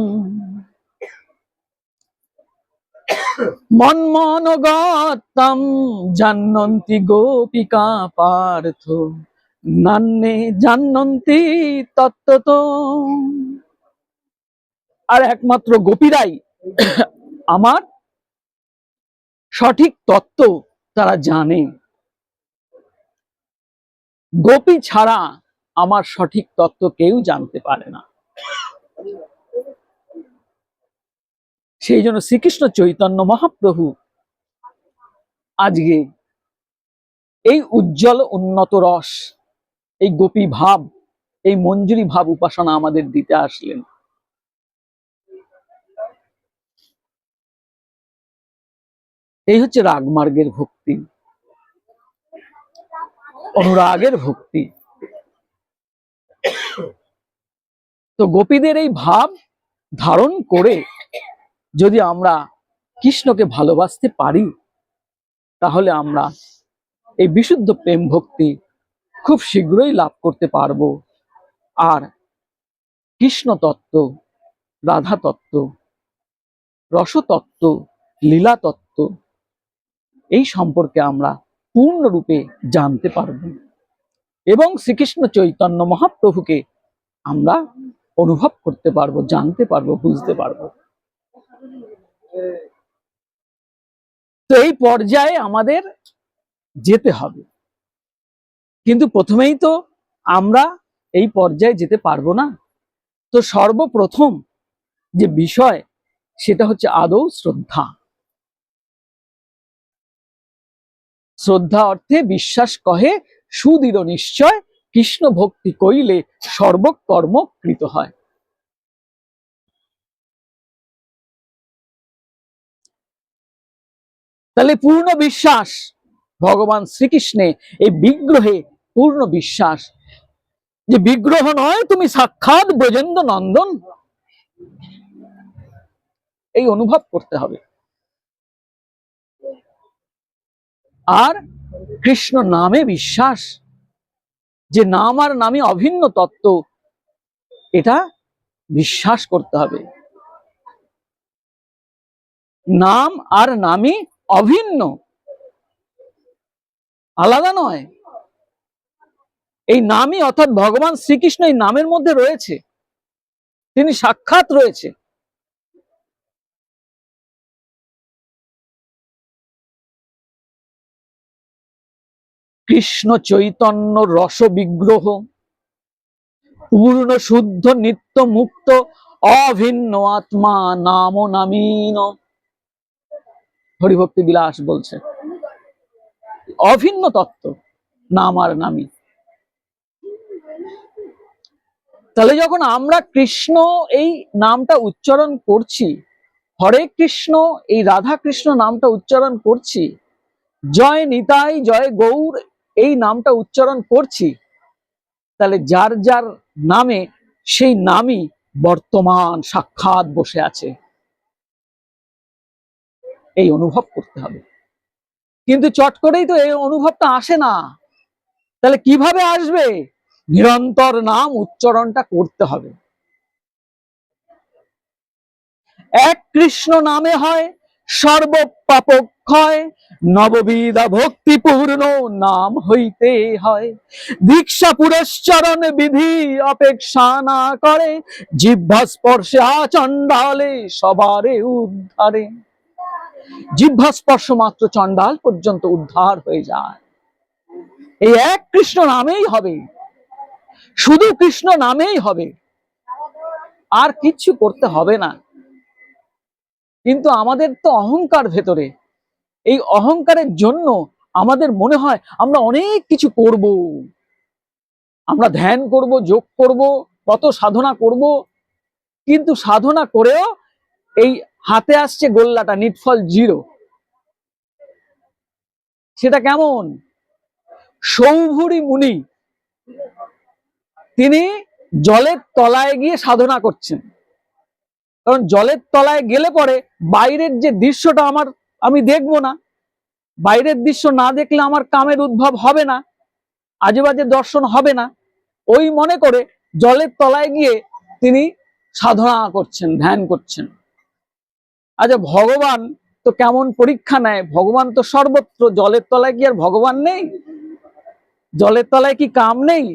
মন্মনোগতম জানন্তি গোপিকা পার্থ নান্যে জানন্তি তত্ত্বত। আর একমাত্র গোপীরাই আমার সঠিক তত্ত্ব তারা জানে। গোপী ছাড়া আমার সঠিক তত্ত্ব কেউ জানতে পারে না। সেই জন্য শ্রীকৃষ্ণ চৈতন্য মহাপ্রভু আজকে এই উজ্জ্বল উন্নত রস, এই গোপী ভাব, এই মঞ্জুরি ভাব উপাসনা আমাদের দিতে আসলেন। এই হচ্ছে রাগমার্গের ভক্তি, অনুরাগের ভক্তি। তো গোপীদের এই ভাব ধারণ করে যদি আমরা কৃষ্ণকে ভালোবাসতে পারি, তাহলে আমরা এই বিশুদ্ধ প্রেম ভক্তি খুব শীঘ্রই লাভ করতে পারবো। আর কৃষ্ণ তত্ত্ব, রাধা তত্ত্ব, রসতত্ত্ব, লীলা তত্ত্ব এই সম্পর্কে আমরা পূর্ণরূপে জানতে পারব এবং শ্রীকৃষ্ণ চৈতন্য মহাপ্রভুকে আমরা অনুভব করতে পারবো, জানতে পারবো, বুঝতে পারবো। তো এই পর্যায়ে আমাদের যেতে হবে, কিন্তু প্রথমেই তো আমরা এই পর্যায়ে যেতে পারবো না। তো সর্বপ্রথম যে বিষয় সেটা হচ্ছে আদৌ শ্রদ্ধা। শ্রদ্ধা অর্থে বিশ্বাস কহে সুদৃঢ় নিশ্চয় কৃষ্ণ ভক্তি কইলে সর্বকর্ম কৃত হয়। তাহলে পূর্ণ বিশ্বাস ভগবান শ্রীকৃষ্ণে, এই বিগ্রহে পূর্ণ বিশ্বাস, যে বিগ্রহ নয় তুমি সাক্ষাৎ ব্রজেন্দ্র নন্দন, এই অনুভব করতে হবে। আর কৃষ্ণ নামে বিশ্বাস, যে নাম আর নামে অভিন্ন তত্ত্ব, এটা বিশ্বাস করতে হবে। নাম আর নামই অভিন্ন, আলাদা নয়। এই নামই অর্থাৎ ভগবান শ্রীকৃষ্ণ এই নামের মধ্যে রয়েছে, তিনি সাক্ষাৎ রয়েছে। কৃষ্ণ চৈতন্য রস বিগ্রহ, পূর্ণ শুদ্ধ নিত্য মুক্ত অভিন্ন আত্মা নাম নামিন। হরিভক্তি বিলাস বলছে অভিন্ন তত্ত্ব নাম আর নামী। তাহলে যখন আমরা কৃষ্ণ এই নামটা উচ্চারণ করছি, হরে কৃষ্ণ এই রাধা কৃষ্ণ নামটা উচ্চারণ করছি, জয় নিতাই জয় গৌর এই নামটা উচ্চারণ করছি, তাহলে যার যার নামে সেই নামই বর্তমান সাক্ষাৎ বসে আছে, এই অনুভব করতে হবে। কিন্তু চট করেই তো এই অনুভবটা আসে না। তাহলে কিভাবে আসবে? নিরন্তর নাম উচ্চারণটা করতে হবে। এক কৃষ্ণ নামে হয় সর্বপাপক্ষয়, নববিধা ভক্তিপূর্ণ নাম হইতে হয়। দীক্ষা পুরস্চরণ বিধি অপেক্ষা না করে, জিহ্বা স্পর্শে চণ্ডালে সবারে উদ্ধারে। জিহ্বা স্পর্শ মাত্র চণ্ডাল পর্যন্ত উদ্ধার হয়ে যায়। এই এক কৃষ্ণ নামেই হবে, শুধু কৃষ্ণ নামেই হবে, আর কিচ্ছু করতে হবে না। কিন্তু আমাদের তো অহংকার ভেতরে, এই অহংকারের জন্য আমাদের মনে হয় আমরা অনেক কিছু করব, আমরা ধ্যান করব, যোগ করব, কত সাধনা করব, কিন্তু সাধনা করেও এই হাতে আসছে গোল্লাটা নিটফল জিরো। সেটা কেমন? সৌভুরী মুনি তিনি জলের তলায় গিয়ে সাধনা করছেন, কারণ জলের তলায় গেলে পরে বাইরের যে দৃশ্যটা আমি দেখবো না, বাইরের দৃশ্য না দেখলে আমার কামের উদ্ভব হবে না, আজেবাজে দর্শন হবে না, ওই মনে করে জলের তলায় গিয়ে তিনি সাধনা করছেন, ধ্যান করছেন। আচ্ছা, ভগবান তো কেমন পরীক্ষা নেয়? ভগবান তো সর্বত্র, জলের তলায় কি আর ভগবান নেই? জলের তলায় কি কাম নেই?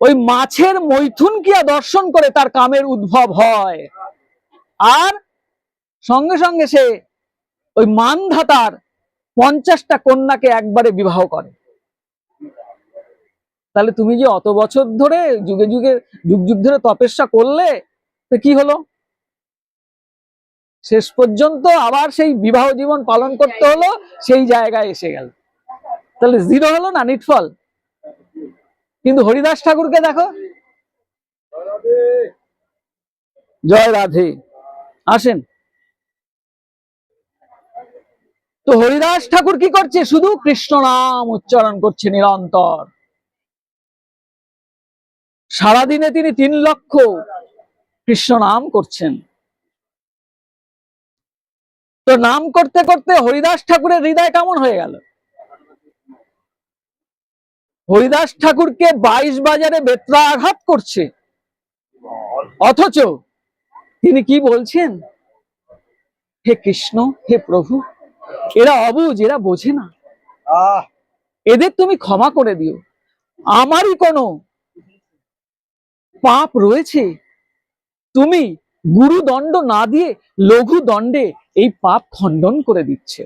ওই মাছের মৈথুন কিয়া দর্শন করে তার কামের উদ্ভব হয়, আর সঙ্গে সঙ্গে সে ওই মানধাতার 50টা কন্যাকে একবারে বিবাহ করে। তাহলে তুমি যে অত বছর ধরে যুগে যুগে যুগ যুগ ধরে তপস্যা করলে, তো কি হলো? শেষ পর্যন্ত আবার সেই বিবাহ জীবন পালন করতে হলো, সেই জায়গায় এসে গেল। তাহলে জিরো হলো না, নিটফল। কিন্তু হরিদাস ঠাকুরকে দেখো, জয় রাধে, আসেন। তো হরিদাস ঠাকুর কি করছে? শুধু কৃষ্ণ নাম উচ্চারণ করছে নিরন্তর। সারাদিনে তিনি 3 লক্ষ কৃষ্ণ নাম করছেন। তো নাম করতে করতে হরিদাস ঠাকুরের হৃদয় কেমন হয়ে গেল? হরিদাস ঠাকুরকে 22 বাজারে বেত্রাঘাত করছে, অথচ তিনি কি বলছেন? হে কৃষ্ণ, হে প্রভু, এরা অবুঝ, এরা বোঝে না, এদের তুমি ক্ষমা করে দিও। আমারই কোনো পাপ রয়েছে, তুমি গুরু দণ্ড না দিয়ে লঘু দণ্ডে এই পাপ খণ্ডন করে দিচ্ছে।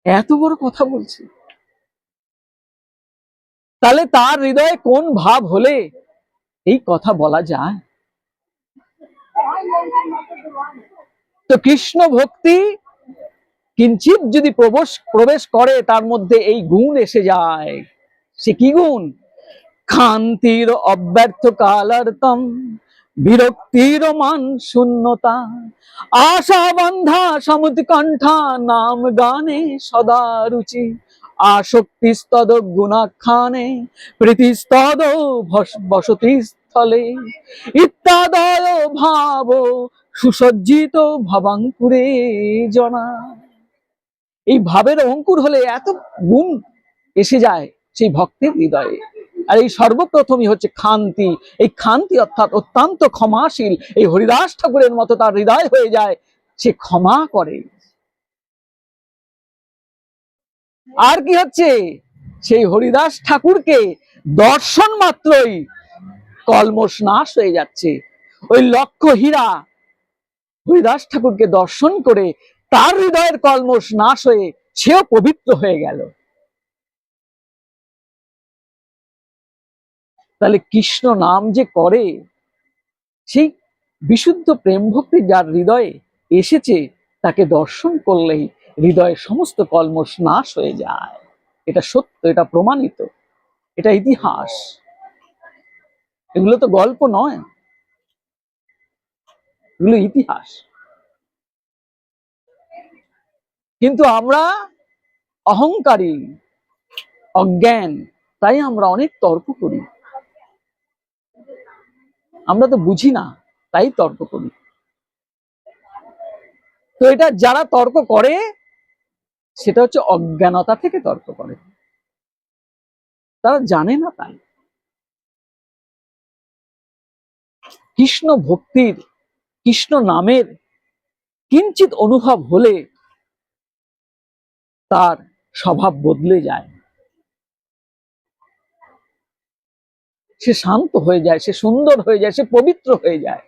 এত বড় কথা বলছে। তাহলে তার হৃদয়ে কোন ভাব হলে এই কথা বলা যায়? তো কৃষ্ণ ভক্তি কিঞ্চিত যদি প্রবেশ করে, তার মধ্যে এই গুণ এসে যায়। সে কি গুণ? ক্ষান্তির অব্যর্থ কালার্তম, বিরক্তির মান শূন্যতা, আশা বন্ধা সমুৎকণ্ঠা, নাম গানে সদা রুচি, আসক্তিস্তদ গুণাখ্যানে, প্রীতিস্তদ বসতি স্থলে, ইত্যাদয় ভাব সুসজ্জিত ভবাঙ্কুরে জনা। এই ভাবের অঙ্কুর হলে এত গুণ এসে যায় সেই ভক্তের হৃদয়ে। আর এই সর্বপ্রথমই হচ্ছে ক্ষান্তি। এই ক্ষান্তি অর্থাৎ অত্যন্ত ক্ষমাশীল। এই হরিদাস ঠাকুরের মতো তার হৃদয় হয়ে যায়, সে ক্ষমা করে। আর কি হচ্ছে? সেই হরিদাস ঠাকুরকে দর্শন মাত্রই কলমশ নাশ হয়ে যাচ্ছে। ওই লক্ষ হীরা হরিদাস ঠাকুরকে দর্শন করে তার হৃদয়ের কলমশ নাশ হয়ে সেও পবিত্র হয়ে গেল। তাহলে কৃষ্ণ নাম যে করে, সেই বিশুদ্ধ প্রেম ভক্তি যার হৃদয়ে এসেছে তাকে দর্শন করলেই হৃদয়ের সমস্ত কলমশ নাশ হয়ে যায়। এটা সত্য, এটা প্রমাণিত, এটা ইতিহাস। এগুলো তো গল্প নয়, এগুলো ইতিহাস। কিন্তু আমরা অহংকারী, অজ্ঞান, তাই আমরা অনেক তর্ক করি। আমরা তো বুঝি না, তাই তর্ক করি। তো এটা যারা তর্ক করে সেটা হচ্ছে অজ্ঞানতা থেকে তর্ক করে, তারা জানে না। তাই কৃষ্ণ ভক্তির, কৃষ্ণ নামের কিঞ্চিত অনুভব হলে তার স্বভাব বদলে যায়, সে শান্ত হয়ে যায়, সে সুন্দর হয়ে যায়, সে পবিত্র হয়ে যায়,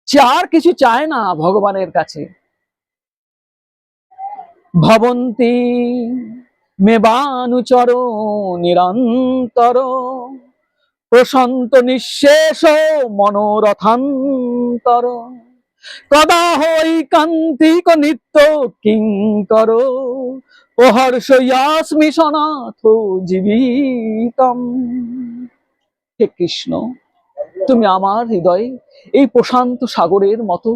সে আর কিছু চায় না ভগবানের কাছে। ভবন্তি মেবানুচর নিরন্তর প্রশান্ত নিঃশেষ মনোরথান্তর কদা হৈকান্তিক নিত্য কিঙ্কর প্রহর্ষয়াস্মি সনাথ জীবিতম। হে কৃষ্ণ, তুমি আমার হৃদয়ে এই প্রশান্ত সাগরের মতো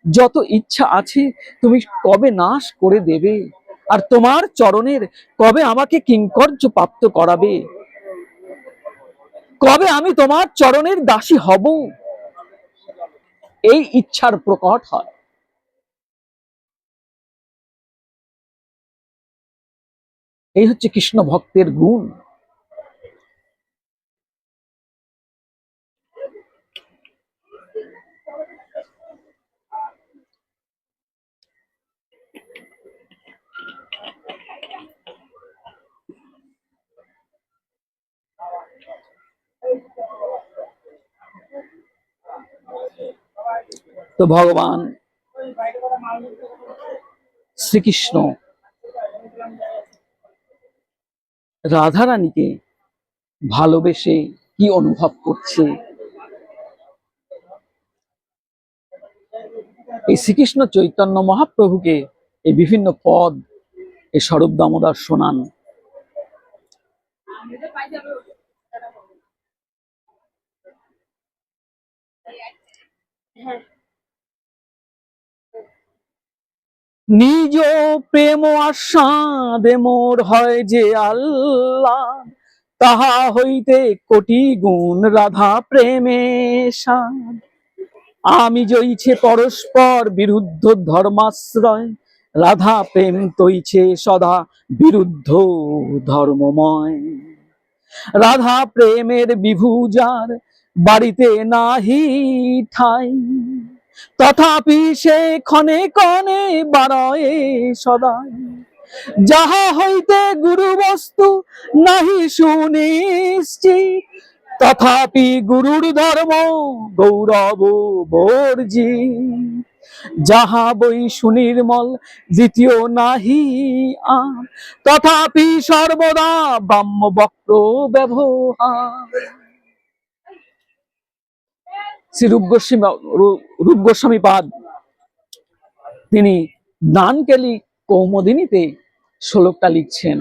যত ইচ্ছা আছে তুমি কবে নাশ করে দেবে, আর তোমার চরণের কবে আমাকে কিঙ্কর্য প্রাপ্ত করাবে, কবে আমি তোমার চরণের দাসী হব, এই ইচ্ছার প্রকট হয়। এই হচ্ছে কৃষ্ণ ভক্তের গুণ। তো ভগবান শ্রীকৃষ্ণ রাধারানীকে ভালোবেসে কি অনুভব করছে, এই শ্রীকৃষ্ণ চৈতন্য মহাপ্রভুকে এই বিভিন্ন পদ এই স্বরূপ দামোদর শোনান। নিজ প্রেম আস্বাদে মোর হয় যে আল্লাহ, তাহা হইতে কোটি গুণ রাধা প্রেমে সাদ। আমি জইছে পরস্পর বিরুদ্ধ ধর্মাশ্রয়, রাধা প্রেম তৈছে সদা বিরুদ্ধ ধর্মময়। রাধা প্রেমের বিভুজার বাড়িতে নাহি ঠাই, তথাপি সে ক্ষণে ক্ষণে বাড়য়ে সদাই। যাহা হইতে গুরু বস্তু নাহি সুনিশ্চিত, তথাপি গুরুর ধর্ম গৌরব বর্জি। যাহা বই সুনির্মল দ্বিতীয় নাহি আর, তথাপি সর্বদা ব্রাহ্ম বক্র ব্যবহার। শ্রী রূপ গোস্বামী পাদ তিনি দানকেলি কৌমদিনীতে শ্লোকটা লিখছেন।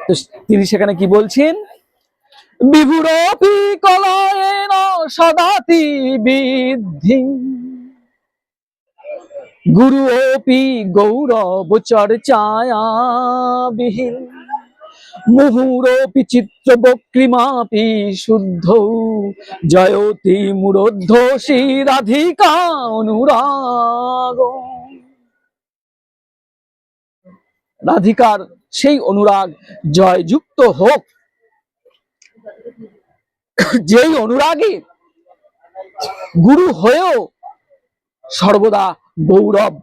তো তিনি সেখানে কি বলছেন, বিভুরপি কলয়েন সদাতি বিদ্ধি, গুরু অপি গৌরব চর্চায়া বিহীন, মুহুরপি চিত্র বক্রিমাপি শুদ্ধ, জয়তি মূঢ়ধ্বসী রাধিকা অনুরাগ। রাধিকার সেই অনুরাগ জয়যুক্ত হোক, যেই অনুরাগী গুরু হয়েও সর্বদা গৌরব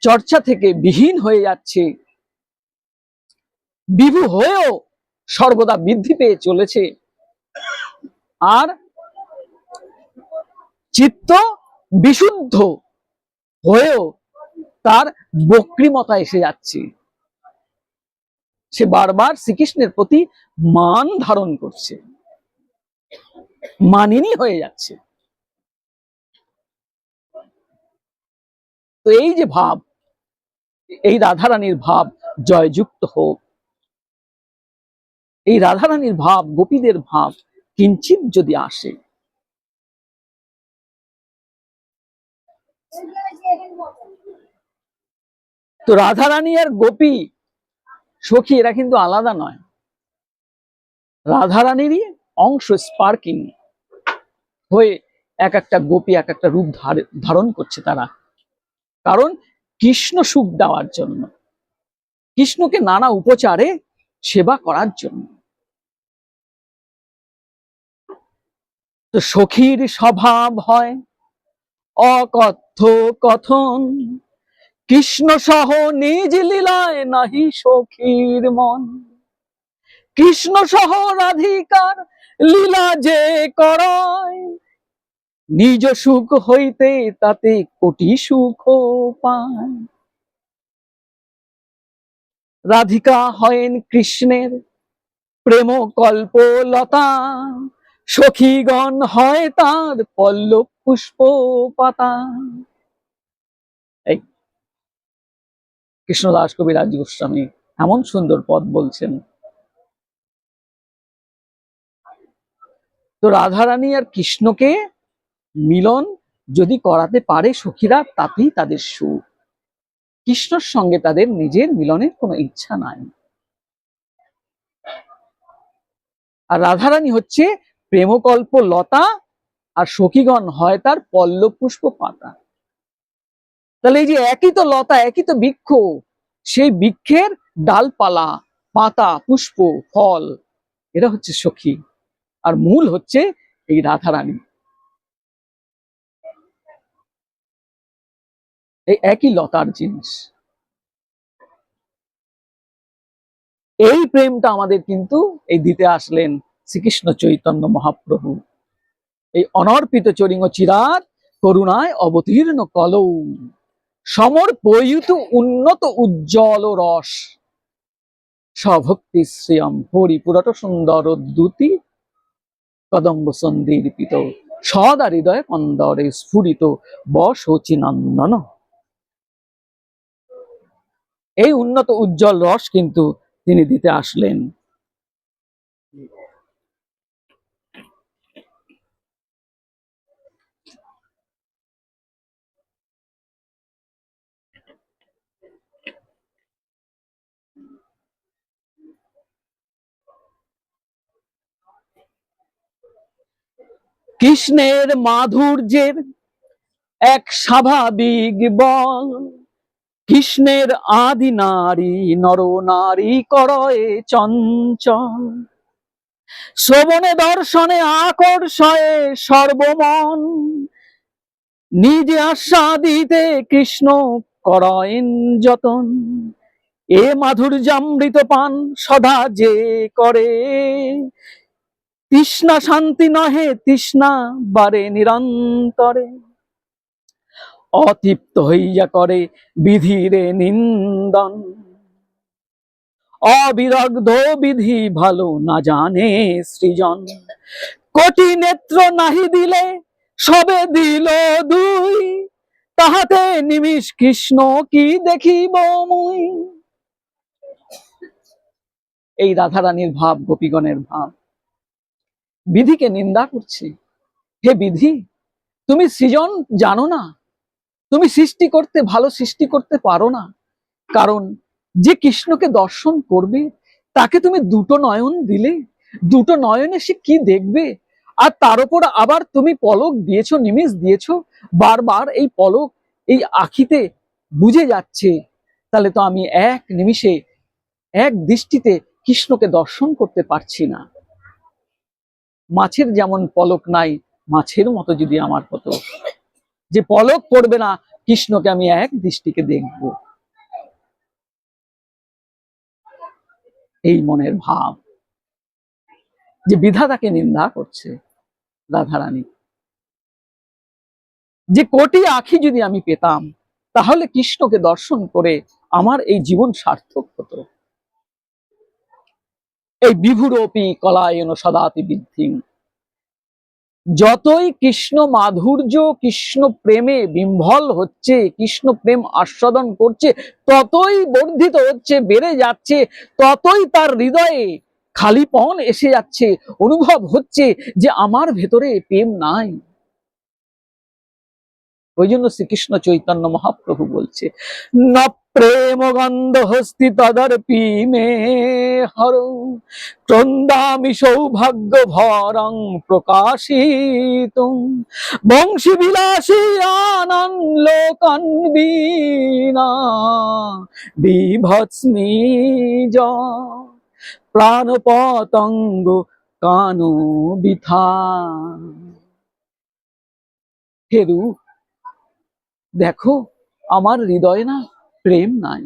চর্চা থেকে বিহীন হয়ে যাচ্ছে, বিভু হয়েও সর্বদা বৃদ্ধি পেয়ে চলেছে, আর চিত্ত বিশুদ্ধ হয়েও তার বক্রিমতা এসে যাচ্ছে। সে বারবার শ্রীকৃষ্ণের প্রতি মান ধারণ করছে। মানিনী হয়ে যাচ্ছে। তো এই যে ভাব, এই রাধারানীর ভাব জয়যুক্ত হোক, এই রাধারানীর ভাব, গোপীদের ভাব কিঞ্চিত যদি আসে, তো রাধারানী আর গোপী সখী এরা কিন্তু আলাদা নয়, রাধারানীরই অংশ স্পার্কিং হয়ে এক একটা গোপী এক একটা রূপ ধারণ করছে তারা। কারণ কৃষ্ণ সুখ দেওয়ার জন্য, কৃষ্ণকে নানা উপচারে সেবা করার জন্য। তো সখীর স্বভাব হয় অকথ্য কথন, কৃষ্ণ সহ নিজ লীলায় নাহি সখীর মন। কৃষ্ণ সহ রাধিকার লীলা যে করায়, নিজ সুখ হইতে তাতে কোটি সুখ পায়। রাধিকা হয়েন কৃষ্ণের প্রেম কল্পলতা, সখীগণ হয় তার পল্লব পুষ্প পাতা। এই কৃষ্ণদাস কবিরাজ গোস্বামী এমন সুন্দর পদ বলছেন। তো রাধারানী আর কৃষ্ণকে মিলন যদি করাতে পারে সখীরা, তাতেই তাদের সুখ। কৃষ্ণর সঙ্গে তাদের নিজের মিলনের কোনো ইচ্ছা নাই। আর রাধারানী হচ্ছে প্রেমকল্প লতা, আর সখীগণ হয় তার পল্লব পুষ্প পাতা। তাহলে এই যে একই তো লতা, একই তো বৃক্ষ, সেই বৃক্ষের ডালপালা, পাতা, পুষ্প, ফল, এরা হচ্ছে সখী, আর মূল হচ্ছে এই রাধারানী। এই একই লতার জিনিস। এই প্রেমটা আমাদের কিন্তু এই দিতে আসলেন শ্রীকৃষ্ণ চৈতন্য মহাপ্রভু। এই অনর্পিত চরিং চিরাত করুণায় অবতীর্ণ কলৌ, সমর্পয়িত উন্নত উজ্জ্বল রস, স্বভক্তি শ্রিয়ম হরিপুরট সুন্দর দ্যুতি কদম্ব সন্দীর্পিত, সদা হৃদয় কন্দরে স্ফুরিত বশোচি নন্দন। এই উন্নত উজ্জ্বল রস কিন্তু তিনি দিতে আসলেন। কৃষ্ণের মাধুর্যের এক স্বাভাবিক বল, কৃষ্ণের আদি নারী নর নারী করয়ে চঞ্চল, শ্রবণে দর্শনে আকর্ষয়ে সর্বমন, নিজে আস্বাদিতে কৃষ্ণ করয়েন যতন। এ মাধুর্যামৃত পান সদা যে করে, তৃষ্ণা শান্তি নহে তৃষ্ণা বারে নিরন্তরে, অতৃপ্ত হইয়া করে বিধিরে নিন্দন, অবিরগ্ধ বিধি ভালো না জানে সৃজন। কোটি নেত্র নাহি দিলে সবে দিল দুই, তাহাতে নিমিষ কৃষ্ণ কি দেখিব মুই। এই রাধারানীর ভাব, গোপীগণের ভাব। বিধিকে নিন্দা করছে, হে বিধি তুমি সৃজন জানো না, তুমি সৃষ্টি করতে ভালো সৃষ্টি করতে পারো না। কারণ যে কৃষ্ণকে দর্শন করবে তাকে তুমি দুটো নয়ন দিলে, দুটো নয়নে সে কি দেখবে? আর তার উপর আবার তুমি পলক দিয়েছো, নিমিষ দিয়েছো, বারবার এই পলক এই আখিতে বুঝে যাচ্ছে। তাহলে তো আমি এক নিমিষে এক দৃষ্টিতে কৃষ্ণকে দর্শন করতে পারছি না। মাছের যেমন পলক নাই, মাছের মতো যদি আমার হতো, যে পলক পড়বে না কৃষ্ণকে আমি এক দৃষ্টিকে দেখব। এই মনের ভাব, যে বিধাতাকে নিন্দা করছে রাধারানী, যে কোটি আঁখি যদি আমি পেতাম তাহলে কৃষ্ণকে দর্শন করে আমার এই জীবন সার্থক হতো। এই বিভুরপি কলায়ন সদাতি বৃদ্ধি, যতই কৃষ্ণ মাধুর্য, কৃষ্ণ প্রেমে বিহ্বল হচ্ছে, কৃষ্ণ প্রেম আস্বাদন করছে, ততই বর্ধিত হচ্ছে, বেড়ে যাচ্ছে, ততই তার হৃদয়ে খালিপন এসে যাচ্ছে, অনুভব হচ্ছে যে আমার ভেতরে প্রেম নাই। ওই জন্য শ্রীকৃষ্ণ চৈতন্য মহাপ্রভু বলছে, ন প্রেম গন্ধ হস্তি তদর্পি মে হর ক্রন্দামি সৌভাগ্য ভরং প্রকাশিত বংশী বিলাসী আনন্দ লোকন বীনা বিভৎস্মি জ প্রাণ পতঙ্গ কানো বিথা। হেরু, দেখো আমার হৃদয়ে না প্রেম নাই,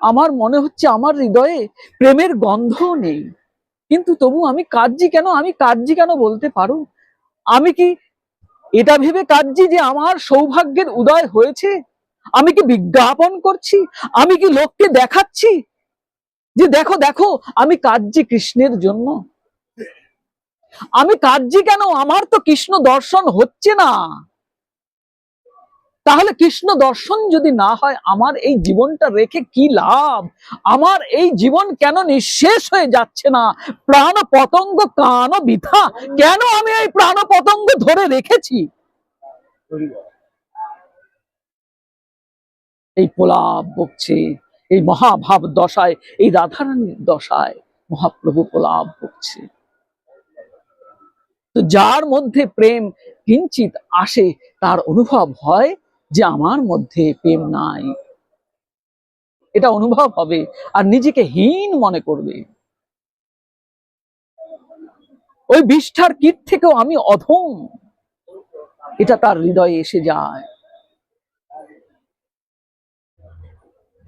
আমার মনে হচ্ছে আমার হৃদয়ে প্রেমের গন্ধ নেই, কিন্তু তবু আমি কাঁদছি কেন? আমি কাঁদছি কেন বলতে পারো? আমি কি এটা ভেবে কাঁদছি যে আমার সৌভাগ্যের উদয় হয়েছে? আমি কি বিজ্ঞাপন করছি? আমি কি লোককে দেখাচ্ছি যে দেখো দেখো আমি কাঁদছি কৃষ্ণের জন্য? আমি কাঁদছি কেন? আমার তো কৃষ্ণ দর্শন হচ্ছে না। তাহলে কৃষ্ণ দর্শন যদি না হয় আমার এই জীবনটা রেখে কি লাভ? আমার এই জীবন কেন নিঃশেষ হয়ে যাচ্ছে না? প্রাণ পতঙ্গ কান বৃথা, কেন আমি এই প্রাণ পতঙ্গ ধরে রেখেছি? এই প্রলাপ বকছে, এই মহাভাব দশায়, এই রাধারানীর দশায় মহাপ্রভু প্রলাপ বকছে। তো যার মধ্যে প্রেম কিঞ্চিত আসে তার অনুভব হয় যে আমার মধ্যে প্রেম নাই, এটা অনুভব হবে, আর নিজেকে হীন মনে করবে। ওই বিষ্ঠার কীট থেকেও আমি অধম, এটা তার হৃদয়ে এসে যায়।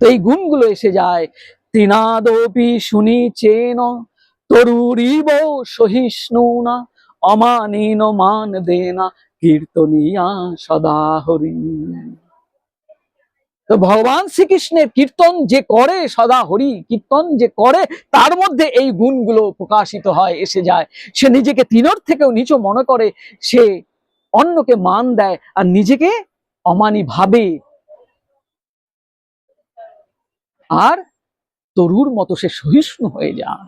তো এই গুণগুলো এসে যায়। তৃণাদপি শুনি চেন তরুরিব সহিষ্ণু না অমানীন মান দেনা কীর্তনিয়া সদা হরি। তো ভগবান শ্রীকৃষ্ণের কীর্তন যে করে, সদা হরি কীর্তন যে করে, তার মধ্যে এই গুণগুলো প্রকাশিত হয়, এসে যায়। সে নিজেকে তিনর থেকেও নিচু মনে করে, সে অন্যকে মান দেয় আর নিজেকে অমানি ভাবে, আর তরুর মতো সে সহিষ্ণু হয়ে যায়।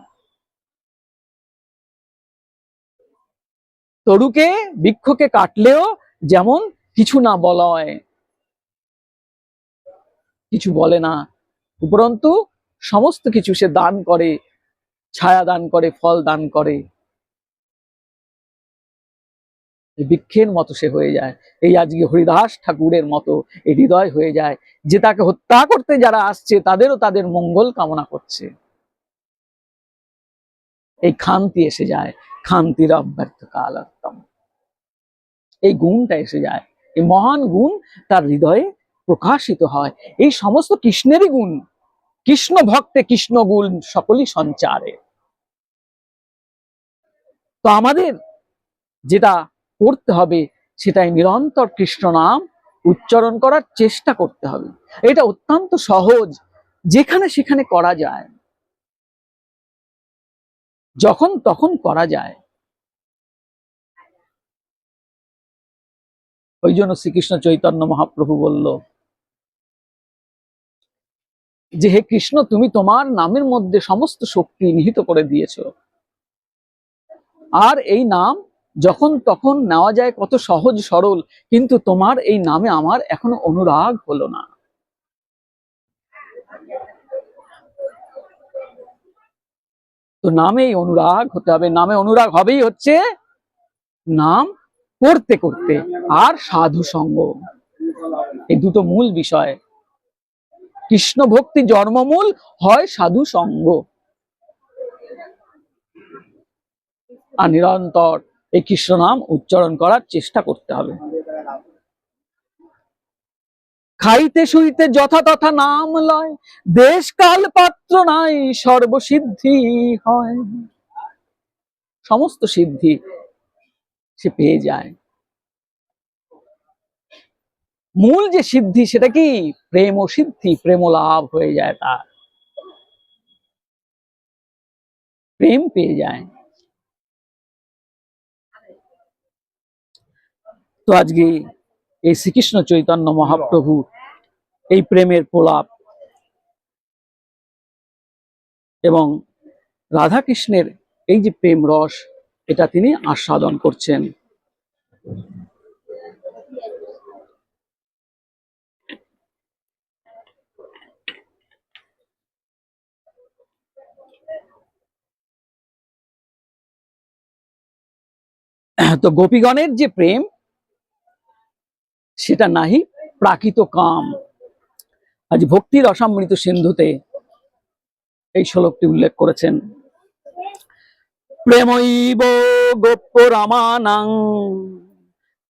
তরুকে বৃক্ষকে কাটলেও যেমন কিছু না বলয়, কিছু বলে না, উপরন্তু সমস্ত কিছু সে দান করে, ছায়া দান করে, ফল দান করে, বৃক্ষের মতো সে হয়ে যায়। এই আজকে হরিদাস ঠাকুরের মতো এই হৃদয় হয়ে যায়, যে তাকে হত্যা করতে যারা আসছে তাদেরও তাদের মঙ্গল কামনা করছে। এই খান্তি এসে যায়, খান্তির অব্যর্থ কালাত্তম, এই গুণটা এসে যায়, এই মহান গুণ তার হৃদয়ে প্রকাশিত হয়। এই সমস্ত কৃষ্ণেরই গুণ, কৃষ্ণ ভক্তে কৃষ্ণ গুণ সকলই সঞ্চারে। তো আমাদের যেটা করতে হবে সেটাই নিরন্তর কৃষ্ণ নাম উচ্চারণ করার চেষ্টা করতে হবে। এটা অত্যন্ত সহজ, যেখানে সেখানে করা যায়, যখন তখন করা যায়। ওই জন্য শ্রীকৃষ্ণ চৈতন্য মহাপ্রভু বলল যে হে কৃষ্ণ, তুমি তোমার নামের মধ্যে সমস্ত শক্তি নিহিত করে দিয়েছো, আর এই নাম যখন তখন নেওয়া যায় কত সহজ সরল, কিন্তু তোমার এই নামে আমার এখনো অনুরাগ হলো না। তো নামেই অনুরাগ হতে হবে, নামে অনুরাগ হবেই হচ্ছে নাম করতে করতে, আর সাধু সঙ্গ, এই দুটো মূল বিষয়। কৃষ্ণ ভক্তি জন্মমূল, হয় সাধু সঙ্গ, আর নিরন্তর এই কৃষ্ণ নাম উচ্চারণ করার চেষ্টা করতে হবে। খাইতে শুইতে যথা তথা নাম লয়, দেশ কাল পাত্র নাই সর্বসিদ্ধি হয়। সমস্ত সিদ্ধি সে পেয়ে যায়। মূল যে সিদ্ধি সেটা কি? প্রেম ও সিদ্ধি, প্রেম লাভ হয়ে যায়, তার প্রেম পেয়ে যায়। তো আজকে এই শ্রীকৃষ্ণ চৈতন্য মহাপ্রভু এই প্রেমের প্রলাপ এবং রাধা কৃষ্ণের এই যে প্রেম রস, এটা তিনি আস্বাদন করছেন। তো গোপীগণের যে প্রেম, সেটা নাহি প্রাকৃত কাম। আজ ভক্তির রসামৃত সিন্ধুতে এই শ্লোকটি উল্লেখ করেছেন। প্রেমৈব গোপ্য রামানাং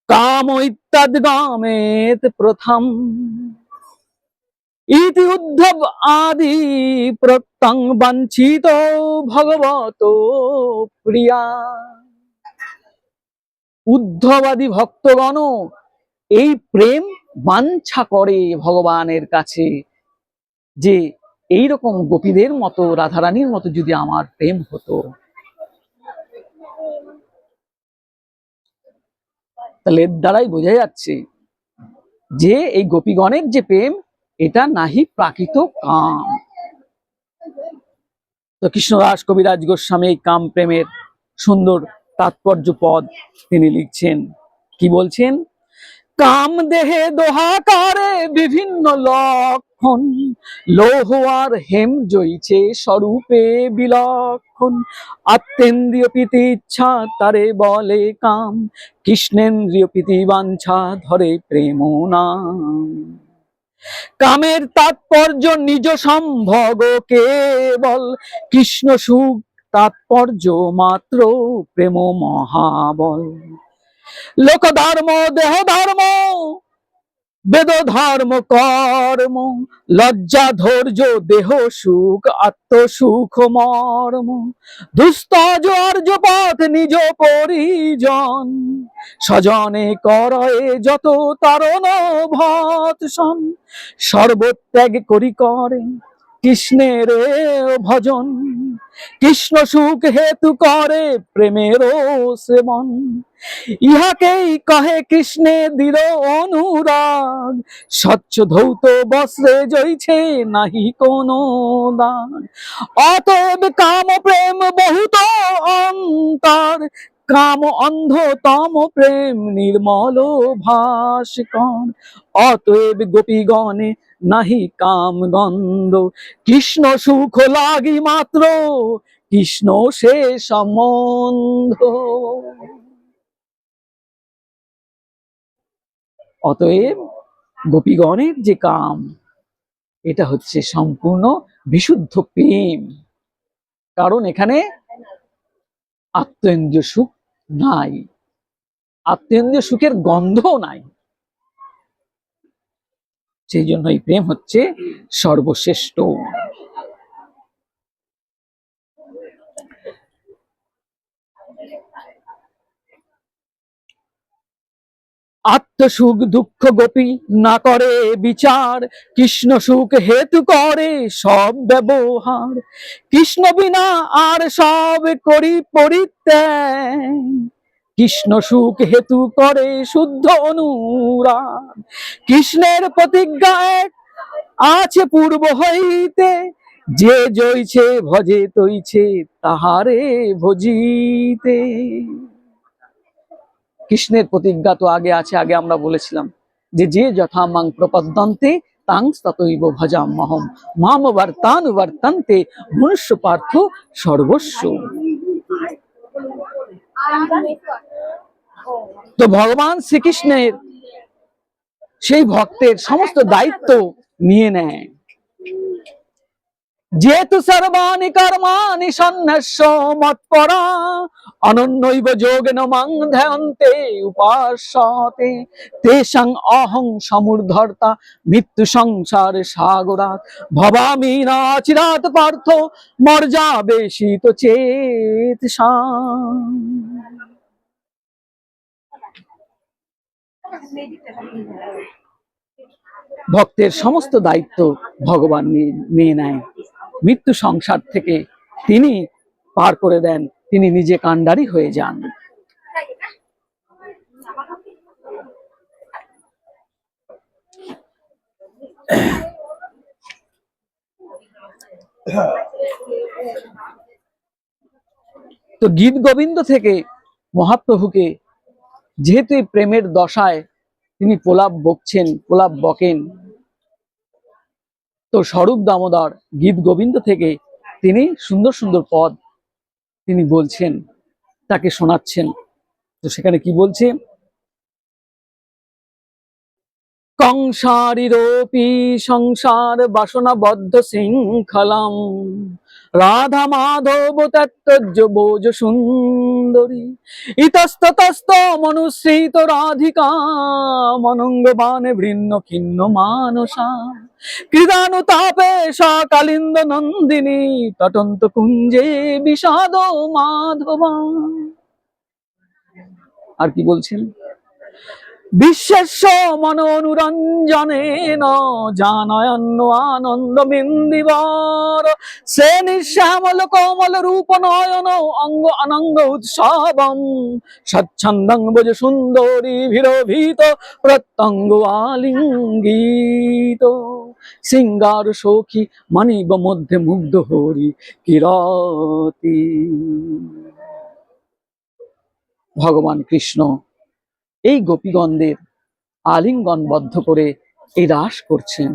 কাম ইত্যাদ্গামেত প্রথম ইতি উদ্ধব আদি প্রত্যং বাঞ্ছিত ভগবত প্রিয়া। উদ্ধবাদী ভক্তগণ এই প্রেম বাঞ্ছা করে ভগবানের কাছে, যে এইরকম গোপীদের মতো, রাধারানীর মতো যদি আমার প্রেম হতো। তাহলে এর দ্বারাই বোঝা যাচ্ছে যে এই গোপীগণের যে প্রেম, এটা নাহি প্রাকৃত কাম। তো কৃষ্ণদাস কবিরাজ গোস্বামী এই কাম প্রেমের সুন্দর তাৎপর্য পদ তিনি লিখছেন। কি বলছেন? কাম দেহে দোহাকারে বিভিন্ন লক্ষণ, লৌহ আর হেম জইছে স্বরূপে বিলক্ষণ। আত্মেন্দ্রিয় প্রীতি ইচ্ছা তারে বলে কাম, কৃষ্ণেন্দ্রিয় প্রীতি বাঞ্ছা ধরে প্রেম নাম। কামের তাৎপর্য নিজ সম্ভোগ কেবল, কৃষ্ণ সুখ তাৎপর্য মাত্র প্রেম মহাবল। লোক ধর্ম দেহ ধর্ম বেদ ধর্ম কর্ম, লজ্জা ধৈর্য দেহ সুখ আত্মসুখ মর্ম। দুস্তজ আর্য পথ নিজ পরিজন, স্বজনে করয়ে যত তারণ ভৎসন। সর্বত্যাগ করি করে কৃষ্ণের ভজন, কৃষ্ণ সুখ হেতু করে প্রেমের সেবন। ইহাকেই কহে কৃষ্ণে দৃঢ় অনুরাগ, স্বচ্ছ ধৌত বস্ত্রে জইছে নাহি কোনো দাগ। অতএব কাম প্রেম বহুত অন্তর, কাম অন্ধ তম প্রেম নির্মল ভাস্কর। অতএব গোপীগণে নাহি কাম গন্ধ, কৃষ্ণ সুখ লাগি মাত্র কৃষ্ণ সে সম্বন্ধ। অতএব গোপীগণের যে কাম, এটা হচ্ছে সম্পূর্ণ বিশুদ্ধ প্রেম। কারণ এখানে আত্মেন্দ্রিয় সুখ নাই, আত্মেন্দ্রিয় সুখের গন্ধও নাই। সেই জন্য এই প্রেম হচ্ছে সর্বশ্রেষ্ঠ। আত্মসুখ দুঃখ গোপী না করে বিচার, কৃষ্ণ সুখ হেতু করে সব ব্যবহার। কৃষ্ণ বিনা আর সব করি পরিত্যাগ, কৃষ্ণ সুখ হেতু করে শুদ্ধ অনুরাগ। কৃষ্ণের প্রতিজ্ঞা এক আছে পূর্ব হইতে, যে জইছে ভজে তৈছে তাহারে ভজিতে। কৃষ্ণের প্রতিজ্ঞা তো আগে আছে, আগে আমরা বলেছিলাম যে যে যথা মাং প্রপদ্যন্তে তাং ততৈব ভজাম্যহম মাম বর্তানুবর্তন্তে মনুষ্য পার্থ সর্বস্ব। তো ভগবান শ্রীকৃষ্ণের সেই ভক্তের সমস্ত দায়িত্ব নিয়ে নেয়। যেহেতু সর্বাণি কর্মাণি সন্ন্যাস্য মৎপরা, অনন্যৈব যোগেন মাং ধ্যায়ন্তে উপাস্যতে। তেষাং অহং সমুদ্ধর্তা মৃত্যু সংসার সাগরাৎ, ভবামি না চিরাৎ পার্থ মর্যাবেশিত চেতসাম। ভক্তের সমস্ত দায়িত্ব ভগবান নিয়ে নেয়। মৃত্যু সংসার থেকে তিনি পার করে দেন, তিনি নিজে কাণ্ডারি হয়ে যান। তো গীত গোবিন্দ থেকে মহাপ্রভুকে যেহেতু এই প্রেমের দশায় তিনি প্রলাপ বকছেন, প্রলাপ বকেন, তো স্বরূপ দামোদর গীত গোবিন্দ থেকে তিনি সুন্দর সুন্দর পদ তিনি বলছেন, তাকে শোনাচ্ছেন। তো সেখানে কি বলছে, কংসারিরোপি সংসার বাসনাবদ্ধ শৃঙ্খলাম রাধা মাধব তত্ত্বজ বোজ সুন্দরী ইতস্ততস্ত মনুশ্রিত রাধিকা মনঙ্গবানে বৃন্ন খিন্ন মানসা ক্রীড়ানুতাপে সকালিন্দ নন্দিনী তটন্ত কুঞ্জে বিষাদ মাধবা। আর কি বলছেন, বিশ্বেশ্ব মনোনুরঞ্জনেন জানয়ন্ন আনন্দ বিন্দিবর সে নিঃশ্যামল কোমল রূপ নয়ন অঙ্গ অনঙ্গ উৎসবম স্বচ্ছন্দং ভজ সুন্দরী ভিরভিত প্রত্যঙ্গ আলিঙ্গিত সিঙ্গার সখী মানিব মধ্যে মুগ্ধ হরি কিরতি। ভগবান কৃষ্ণ এই গোপীগণদের আলিঙ্গনবদ্ধ করে এই রাস করছেন।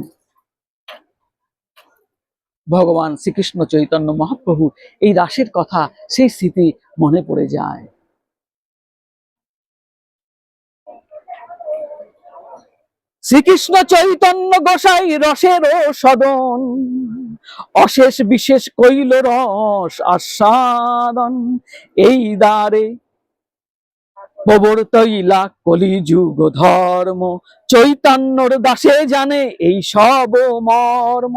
ভগবান শ্রীকৃষ্ণ চৈতন্য মহাপ্রভু এই রাসের কথা, সেই স্মৃতি মনে পড়ে যায়। শ্রীকৃষ্ণ চৈতন্য গোসাই রসের সদন অশেষ বিশেষ কইল রস আস্বাদন এই দ্বারে প্রবর্তইলা কলিযুগ ধর্ম চৈতন্যর দাসে জানে এই সব মর্ম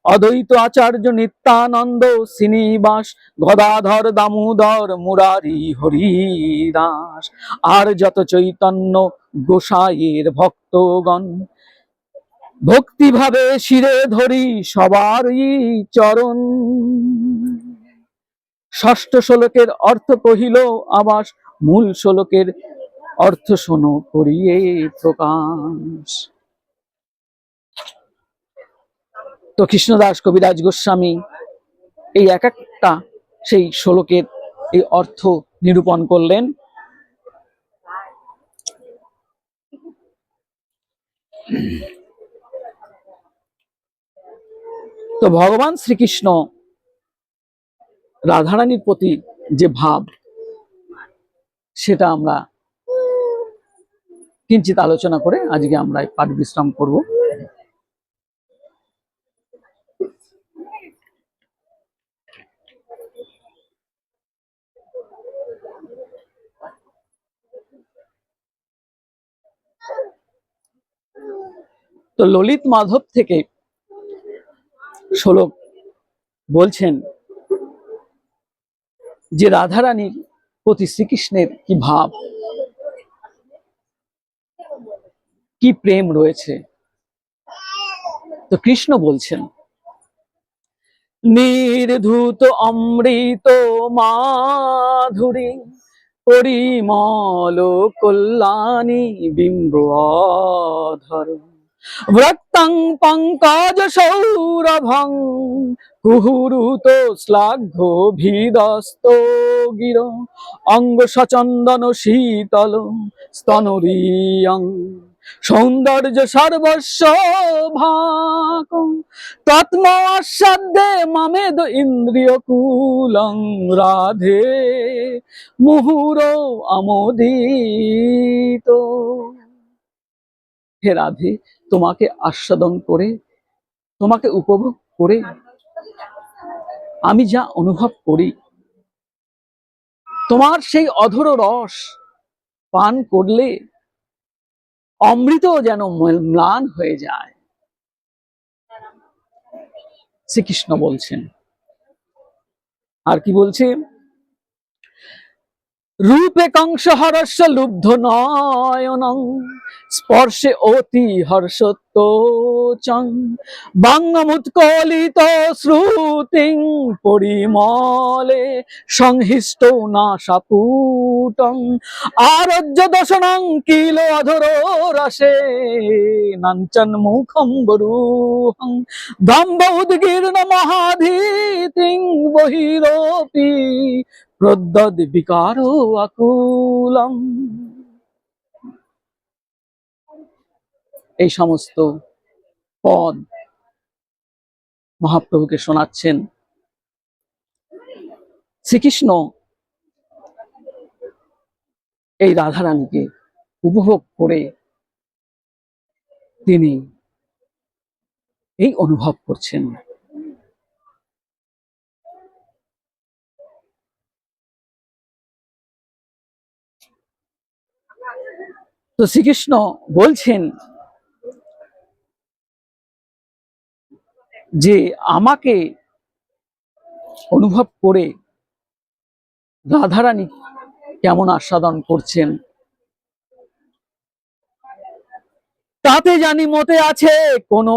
অদ্বৈত আচার্য নিত্যানন্দ শ্রীনিবাস গদাধর দামোদর মুরারি হরিদাস আর যত চৈতন্য গোসাইয়ের ভক্তগণ ভক্তিভাবে শিরে ধরি সবারই চরণ। ষষ্ঠ শ্লোকের অর্থ কহিল আবাস মূল শ্লোকের অর্থ শোনো করিয়ে প্রকাশ। তো কৃষ্ণদাস কবিরাজ গোস্বামী এই এক একটা সেই শ্লোকের এই অর্থ নিরূপণ করলেন। তো ভগবান শ্রীকৃষ্ণ রাধারানীর প্রতি যে ভাব, সেটা আমরা কিঞ্চিত আলোচনা করে আজকে আমরা পাঠ বিশ্রাম করব। তো ললিত মাধব থেকে শ্লোক বলছেন যে রাধারানীর প্রতি শ্রীকৃষ্ণের কি ভাব, কি প্রেম রয়েছে। তো কৃষ্ণ বলছেন, নির্ধূত অমৃত মাধুরী পরিমল কল্যাণী বিম্ব অধর ব্রত্তং পঙ্কজ সৌরভং কুহুরুত শ্লাঘ্য ভিদস্ত গির অঙ্গ সচন্দন শীতল স্তনরিয়ং সৌন্দর্য সর্বস্ব ভাক তৎম আস্বাদ্যে মামেদ ইন্দ্রিয় কুলং রাধে মুহুর আমোদিত। হে রাধে, তোমাকে আস্বাদন করে, তোমাকে উপভোগ করে আমি যা অনুভব করি, তোমার সেই অধর রস পান করলে অমৃত যেন ম্লান হয়ে যায়। শ্রীকৃষ্ণ বলছেন। আর কি বলছে, রূপে কংস হর্ষ লুব্ধ নয়নং স্পর্শে অতি হর্ষোত্তোচং বাঙ্গমুৎকলিত শ্রুতিং পরিমলে সংহিষ্ট নাসাপুটং আরজ্য দশনং কিল অধর রসে নাঞ্চন মুখম বরুহং দম্ভ উদ্গীর্ণ মহাধীতিং বহিরোপি প্রদ্যদ বিকারো আকুলম। এই সমস্ত পদ মহাপ্রভুকে শোনাচ্ছেন। শ্রীকৃষ্ণ এই রাধারানীকে উপভোগ করে তিনি এই অনুভব করছেন। তো শ্রীকৃষ্ণ বলছেন যে আমাকে অনুভব করে রাধারানী কেমন আস্বাদন করছেন তাতে জানি মতে আছে কোনো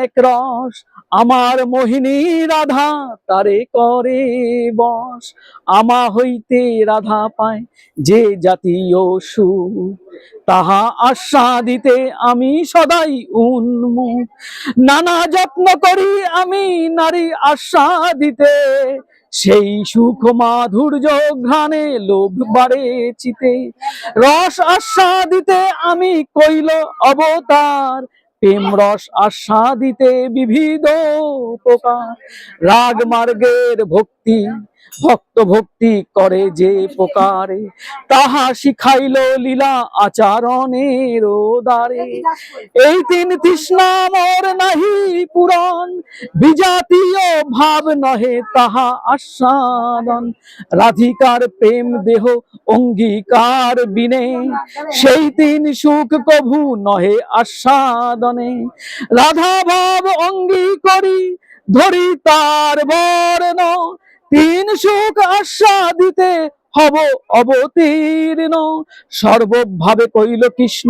এক রস, আমার মোহিনী রাধা তারে করে বশ। আমা হইতে রাধা পায় যে জাতীয় সুখ, তাহা আস্বাদিতে আমি সদাই উন্মুখ। নানা যত্ন করি আমি নারী আস্বাদিতে, সেই সুখ মাধুর্য ঘ্রাণে লোভ বাড়ে চিতে। রস আস্বাদিতে আমি কইল অবতার, প্রেম রস আস্বাদিতে বিবিধ প্রকার। রাগ মার্গের ভক্তি ভক্ত ভক্তি করে যে প্রকারে, তাহা শিখাইল লীলা আচরণের দ্বারে। এই তিন তৃষ্ণা মোর নাহি পুরাণ, বিজাতীয় ভাব নহে তাহা আস্বাদন। রাধিকার প্রেম দেহ অঙ্গীকার বিনে, সেই তিন সুখ কভু নহে আস্বাদনে। রাধা ভাব অঙ্গী করি ধরি তার বর্ণ, তিন সুখ আস্বাদিতে হব অবতীর্ণ। সর্বভাবে কইল কৃষ্ণ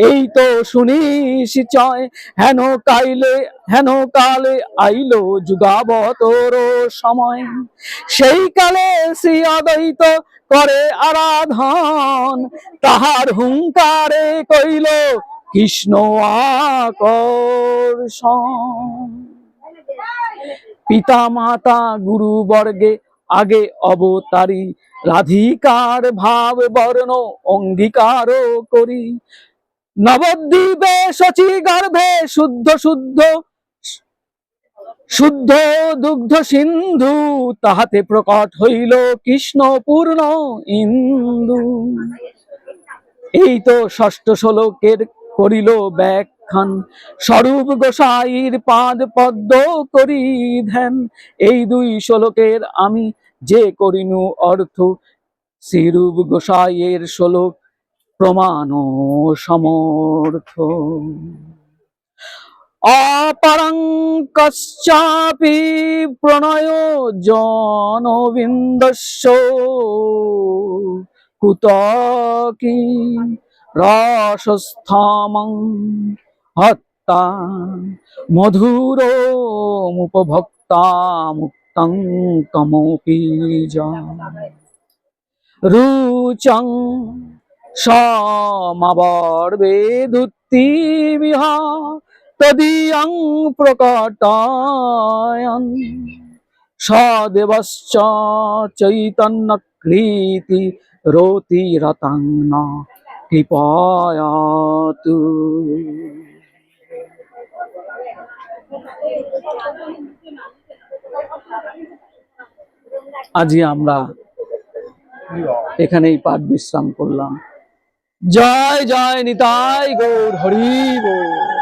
এই তো শুনিস চয়, হেন কালে আইল যুগাবতর সময়। সেই কালে শ্রী অদ্বৈত করে আরাধন, তাহার হুঙ্কারে কইল কৃষ্ণ আকর্ষণ। পিতা মাতা গুরু বর্গে আগে অবতারি, রাধিকার ভাব বর্ণ অঙ্গীকার করি। নবদ্বীপে শচী গর্ভে শুদ্ধ শুদ্ধ শুদ্ধ দুগ্ধ সিন্ধু, তাহাতে প্রকট হইল কৃষ্ণ পূর্ণ ইন্দু। এই তো ষষ্ঠ শ্লোকের করিল ব্যাখ্যান, স্বরূপ গোসাইর পাদ পদ্ম করি ধ্যান। এই দুই শ্লোকের আমি যে করিনু অর্থ, শ্রীরূপ গোসাইয়ের শ্লোক প্রমাণ সমর্থ। অপারং কশ্চাপি প্রণয় জনবিন্দস্য, কুতকি রসস্থমং হত্তা মধুর মুপভক্তা মুক্তং কমপি রুচং সমাবর্বেদুত্তিবিহ তদীয়ং প্রকটায়ন। সদেবশ্চ চৈতন্য কৃতি রতি রতং ন কৃপয়াতু। আজই আমরা এখানেই পাঠ বিশ্রাম করলাম। জয় জয় নিতাই গৌর হরি বল।